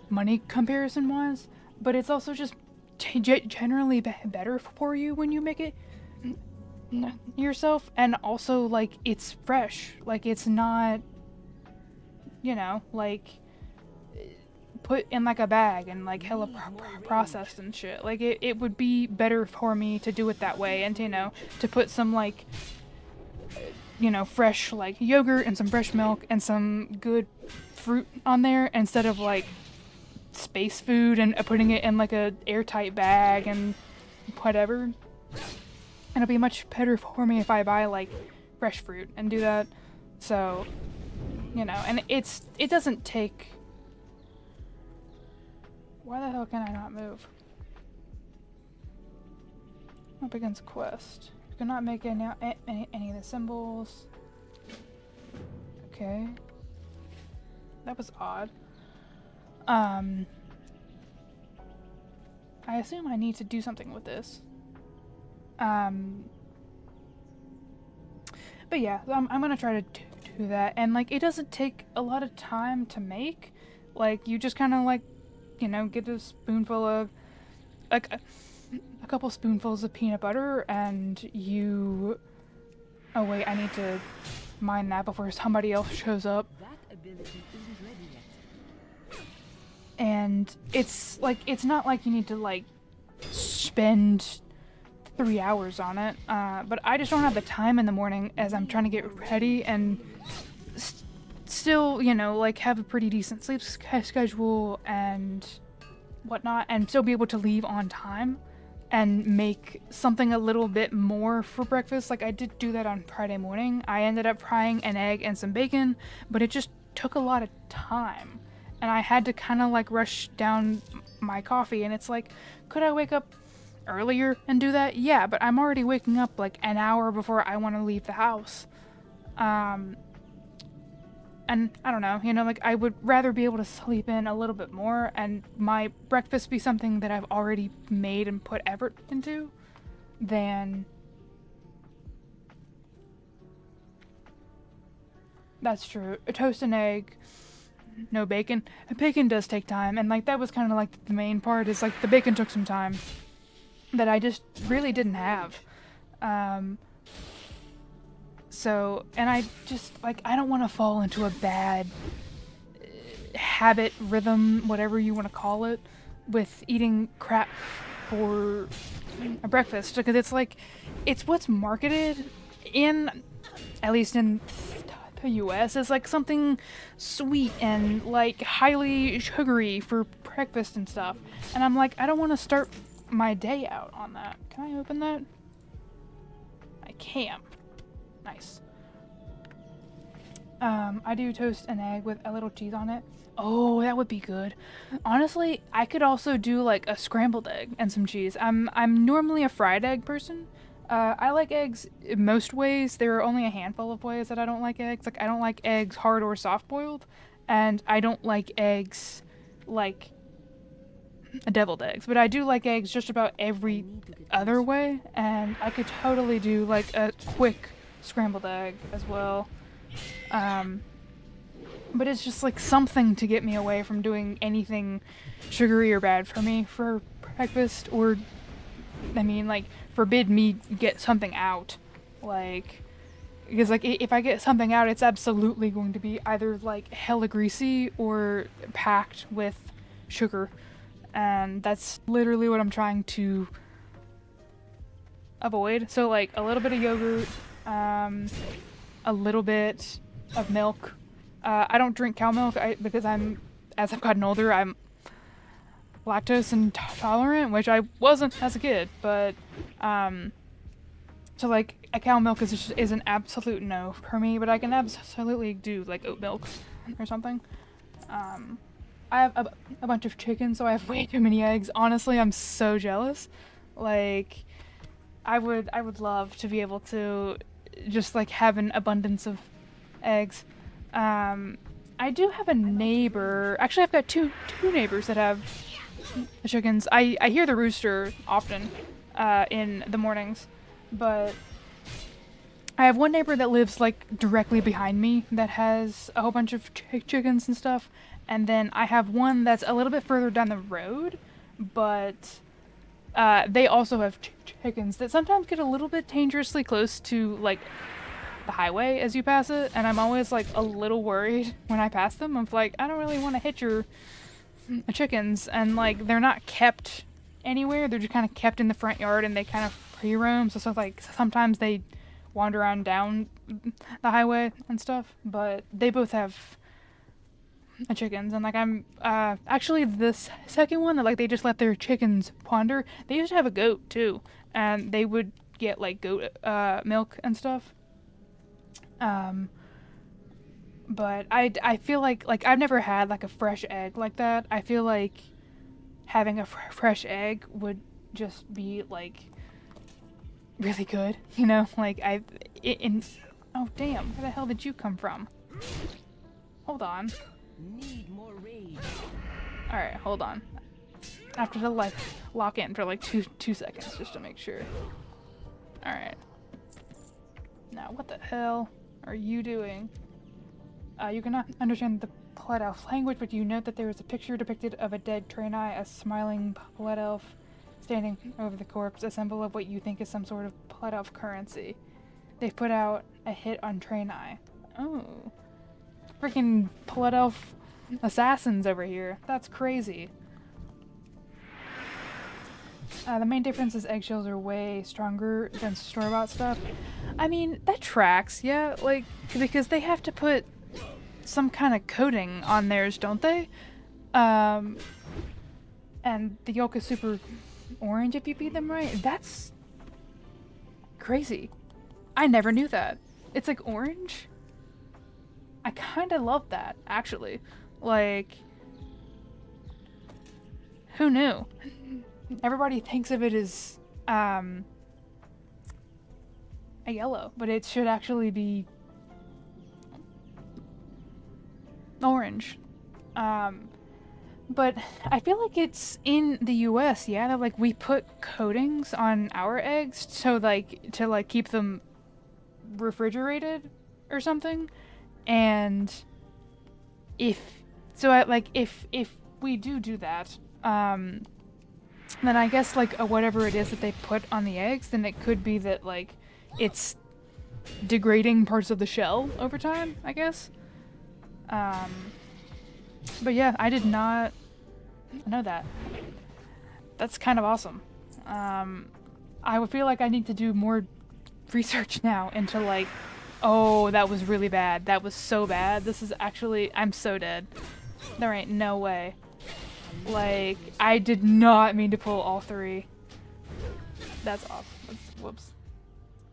money comparison wise. But it's also just generally better for you when you make it yourself, and also like it's fresh, like it's not, you know, like put in like a bag and like hella processed and shit. Like it would be better for me to do it that way, and you know, to put some like, you know, fresh like yogurt and some fresh milk and some good fruit on there, instead of like space food and putting it in like a airtight bag and whatever. And it'll be much better for me if I buy like fresh fruit and do that. So, you know, and it doesn't take. Why the hell can I not move? Up against quest. You cannot make any of the symbols. Okay. That was odd. I assume I need to do something with this. But yeah, I'm gonna try to do that. And like, it doesn't take a lot of time to make. Like, you just kind of like, you know, get a spoonful of, like, a couple spoonfuls of peanut butter, and you... Oh wait, I need to mine that before somebody else shows up. And it's like, it's not like you need to like spend 3 hours on it, but I just don't have the time in the morning as I'm trying to get ready, and still, you know, like have a pretty decent sleep schedule and whatnot, and still be able to leave on time and make something a little bit more for breakfast. Like I did do that on Friday morning. I ended up frying an egg and some bacon, but it just took a lot of time. And I had to kind of like rush down my coffee, and it's like, could I wake up earlier and do that? Yeah, but I'm already waking up like an hour before I want to leave the house. And I don't know, you know, like I would rather be able to sleep in a little bit more and my breakfast be something that I've already made and put effort into than... That's true. A toast and egg, no bacon. Bacon does take time, and like that was kind of like the main part, is like the bacon took some time that I just really didn't have. So, and I just, like, I don't want to fall into a bad habit, rhythm, whatever you want to call it, with eating crap for a breakfast. Because it's like, it's what's marketed in, at least in the US, as like something sweet and like highly sugary for breakfast and stuff. And I'm like, I don't want to start my day out on that. Can I open that? I can. Nice. I do toast an egg with a little cheese on it. Oh, that would be good. Honestly, I could also do like a scrambled egg and some cheese. I'm normally a fried egg person. I like eggs in most ways. There are only a handful of ways that I don't like eggs. Like I don't like eggs hard or soft boiled, and I don't like eggs like deviled eggs, but I do like eggs just about every other way, and I could totally do like a quick scrambled egg as well. But it's just like something to get me away from doing anything sugary or bad for me for breakfast, or I mean like forbid me get something out, like, because like if I get something out, it's absolutely going to be either like hella greasy or packed with sugar. And that's literally what I'm trying to avoid. So like a little bit of yogurt, a little bit of milk. I don't drink cow milk because as I've gotten older, I'm lactose intolerant, which I wasn't as a kid. But so like a cow milk is an absolute no for me. But I can absolutely do like oat milk or something. I have a bunch of chickens, so I have way too many eggs. Honestly, I'm so jealous. Like, I would love to be able to just like have an abundance of eggs. I do have a neighbor. Actually, I've got two neighbors that have chickens. I hear the rooster often in the mornings, but I have one neighbor that lives like directly behind me that has a whole bunch of chickens and stuff. And then I have one that's a little bit further down the road, but they also have chickens that sometimes get a little bit dangerously close to like the highway as you pass it, and I'm always like a little worried when I pass them. I'm like, I don't really want to hit your chickens, and like they're not kept anywhere. They're just kind of kept in the front yard, and they kind of free roam. So like sometimes they wander around down the highway and stuff, but they both have chickens, and like I'm actually this second one that like they just let their chickens wander. They used to have a goat too, and they would get like goat milk and stuff. But I feel like I've never had like a fresh egg like that. I feel like having a fresh egg would just be like really good, you know? Like oh damn, where the hell did you come from? Hold on. Need more rage. Alright, hold on. I have to like lock in for like two seconds just to make sure. Alright. Now what the hell are you doing? You cannot understand the Blood Elf language, but you note that there is a picture depicted of a dead Draenei, a smiling Blood Elf standing over the corpse, a symbol of what you think is some sort of Blood Elf currency. They've put out a hit on Draenei. Oh. Freaking Blood Elf assassins over here. That's crazy. The main difference is eggshells are way stronger than store-bought stuff. I mean, that tracks, yeah, like, because they have to put some kind of coating on theirs, don't they? And the yolk is super orange if you feed them right. That's crazy. I never knew that. It's like orange. I kind of love that, actually. Like, who knew? Everybody thinks of it as a yellow, but it should actually be orange. But I feel like it's in the US, yeah, that like we put coatings on our eggs to keep them refrigerated or something. And if we do that, then I guess like whatever it is that they put on the eggs, then it could be that like it's degrading parts of the shell over time, I guess. But yeah, I did not know that. That's kind of awesome. I would feel like I need to do more research now into like, oh, that was really bad. That was so bad. This is actually, I'm so dead. There ain't no way. Like, I did not mean to pull all three. That's off. Whoops.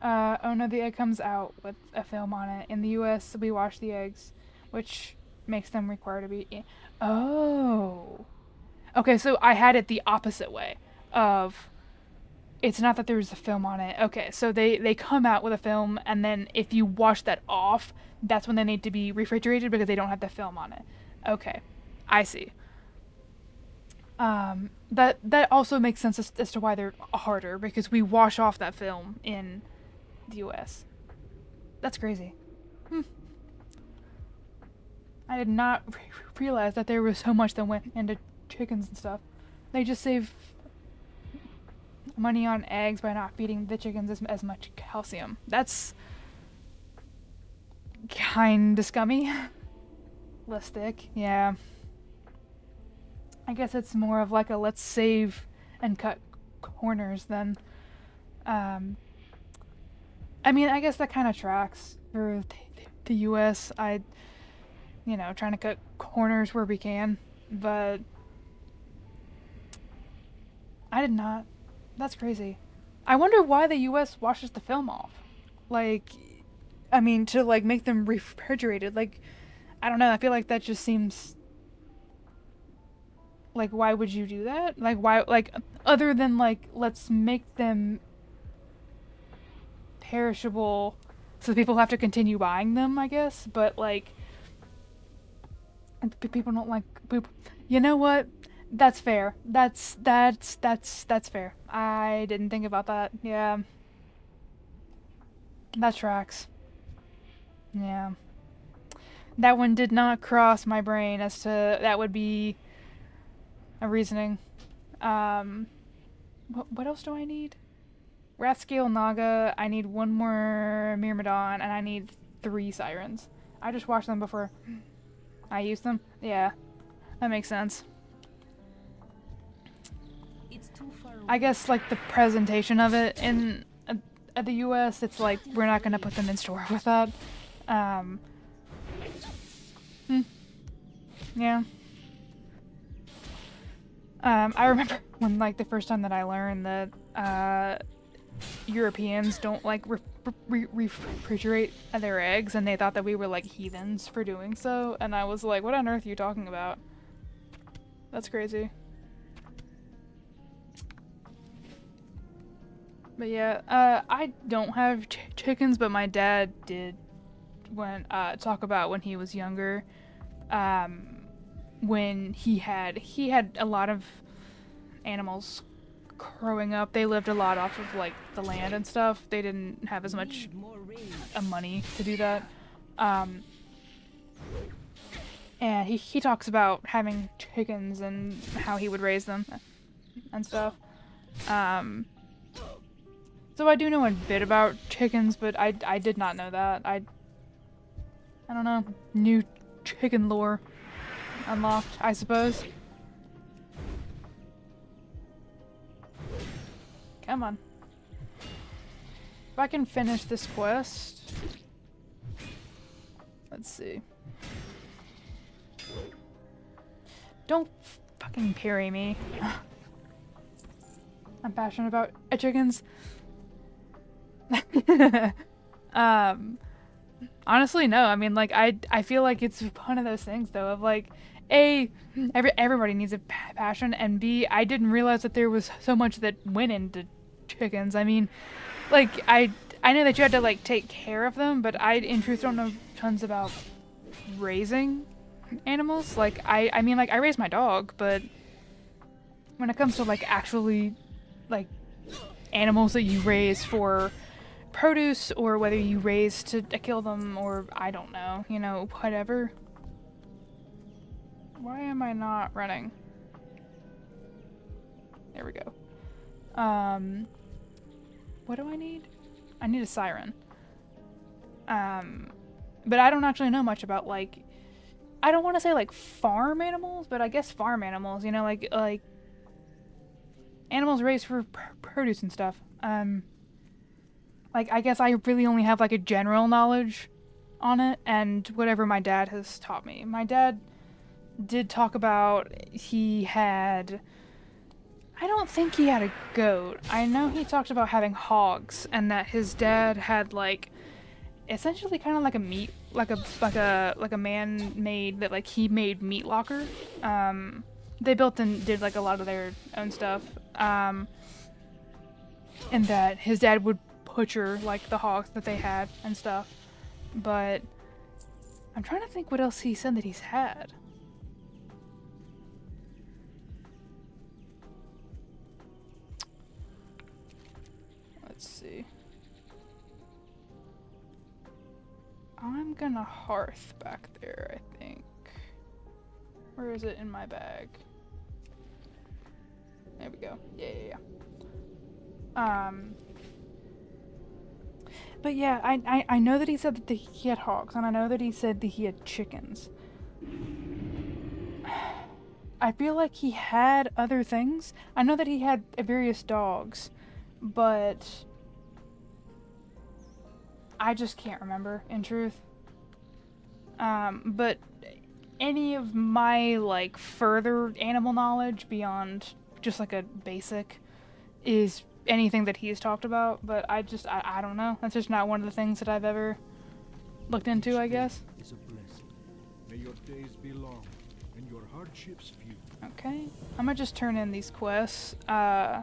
Oh no, the egg comes out with a film on it. In the US, we wash the eggs, which makes them required to be... Oh. Okay, so I had it the opposite way of... It's not that there's a film on it. Okay, so they come out with a film, and then if you wash that off, that's when they need to be refrigerated because they don't have the film on it. Okay, I see. That also makes sense as to why they're harder, because we wash off that film in the US. That's crazy. I did not realize that there was so much that went into chickens and stuff. They just save money on eggs by not feeding the chickens as much calcium. That's kinda scummy. Less thick, yeah. I guess it's more of like a let's save and cut corners than... I mean, I guess that kind of tracks for the US. Trying to cut corners where we can, but I did not. That's crazy. I wonder why the US washes the film off. Like, I mean, to like make them refrigerated. Like, I don't know. I feel like that just seems... Like, why would you do that? Like, why, like, other than, like, let's make them perishable so people have to continue buying them, I guess. But, like, people don't like, you know what? That's fair. That's fair. I didn't think about that. Yeah. That tracks. Yeah. That one did not cross my brain as to that would be a reasoning. What else do I need? Wrathscale Naga, I need one more Myrmidon, and I need 3 Sirens. I just watched them before I used them. Yeah, that makes sense. It's too far away. I guess, like, the presentation of it in at the US, it's like, we're not gonna put them in store with that. Yeah. I remember when, like, the first time that I learned that, Europeans don't, like, refrigerate their eggs, and they thought that we were, like, heathens for doing so, and I was like, what on earth are you talking about? That's crazy. But yeah, I don't have chickens, but my dad did when, talk about when he was younger, when he had a lot of animals growing up. They lived a lot off of, like, the land and stuff. They didn't have as much money to do that. And he talks about having chickens and how he would raise them and stuff. So I do know a bit about chickens, but I did not know that. I don't know. New chicken lore unlocked, I suppose. Come on. If I can finish this quest... Let's see. Don't fucking parry me. I'm passionate about chickens. Honestly, no. I mean, like, I feel like it's one of those things, though, of like, A, everybody needs a passion, and B, I didn't realize that there was so much that went into chickens. I mean, like, I know that you had to, like, take care of them, but I, in truth, don't know tons about raising animals. Like, I mean, like, I raise my dog, but when it comes to, like, actually, like, animals that you raise for produce, or whether you raise to kill them, or I don't know, you know, whatever. Why am I not running? There we go. What do I need? I need a siren. But I don't actually know much about, like, I don't want to say like farm animals, but I guess farm animals, you know, like animals raised for produce and stuff. Like, I guess I really only have, like, a general knowledge on it, and whatever my dad has taught me. My dad did talk about he had... I don't think he had a goat. I know he talked about having hogs, and that his dad had, like, essentially kind of like a meat... Like a man-made... That, like, he made meat locker. They built and did, like, a lot of their own stuff. And that his dad would butcher, like, the hogs that they had and stuff. But I'm trying to think what else he said that he's had. Let's see. I'm gonna hearth back there, I think. Where is it in my bag? There we go. Yeah. But yeah, I know that he said that he had hogs, and I know that he said that he had chickens. I feel like he had other things. I know that he had various dogs, but I just can't remember, in truth. But any of my, like, further animal knowledge beyond just, like, a basic is anything that he's talked about, but I don't know. That's just not one of the things that I've ever looked into, I guess. Is a blessing. May your days be long and your hardships few. Okay, I'm gonna just turn in these quests, and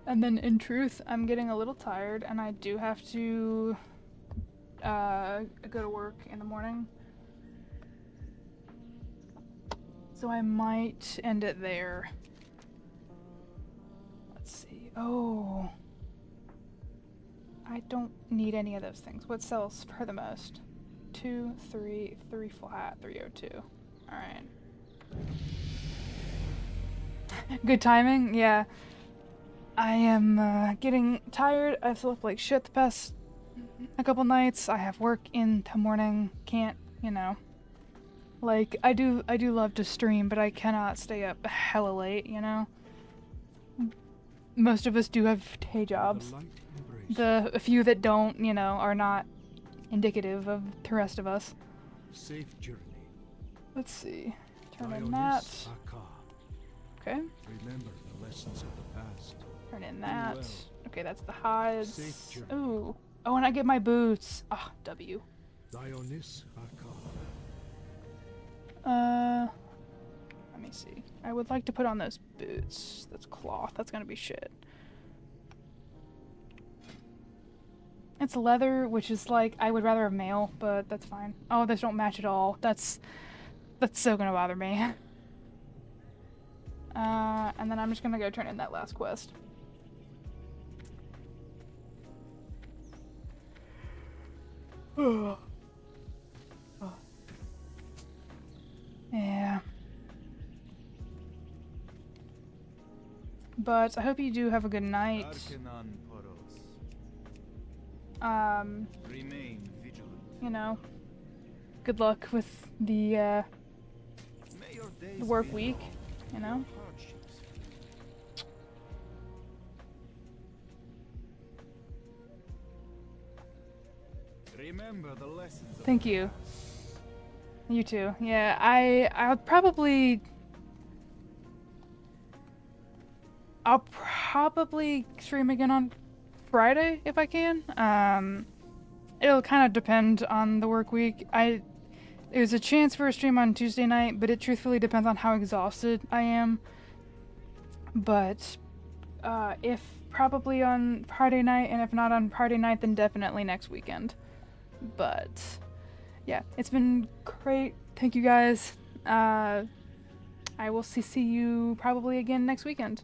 then in truth, I'm getting a little tired, and I do have to go to work in the morning. So I might end it there. Let's see. Oh. I don't need any of those things. What sells for the most? 2, 3 flat, 302. Alright. Good timing? Yeah. I am getting tired. I've slept like shit the past a couple nights. I have work in the morning. Can't, you know. Like, I do love to stream, but I cannot stay up hella late, you know? Most of us do have day jobs. The few that don't, you know, are not indicative of the rest of us. Safe journey. Let's see. Turn in that. Okay. Remember the lessons of the past. Turn in that. Well. Okay, that's the hides. Safe journey. Ooh. Oh, and I get my boots. Ah, W. Dionys Aka. Let me see. I would like to put on those boots. That's cloth. That's gonna be shit. It's leather, which is like, I would rather have mail, but that's fine. Oh, those don't match at all. That's so gonna bother me. And then I'm just gonna go turn in that last quest. Yeah. But I hope you do have a good night. Remain vigilant. You know, good luck with the work week, you know? Remember the lessons of Thank you. You too. Yeah, I'll probably stream again on Friday if I can. It'll kind of depend on the work week. There's a chance for a stream on Tuesday night, but it truthfully depends on how exhausted I am. But if probably on Friday night, and if not on Friday night, then definitely next weekend. But yeah, it's been great. Thank you guys. I will see you probably again next weekend.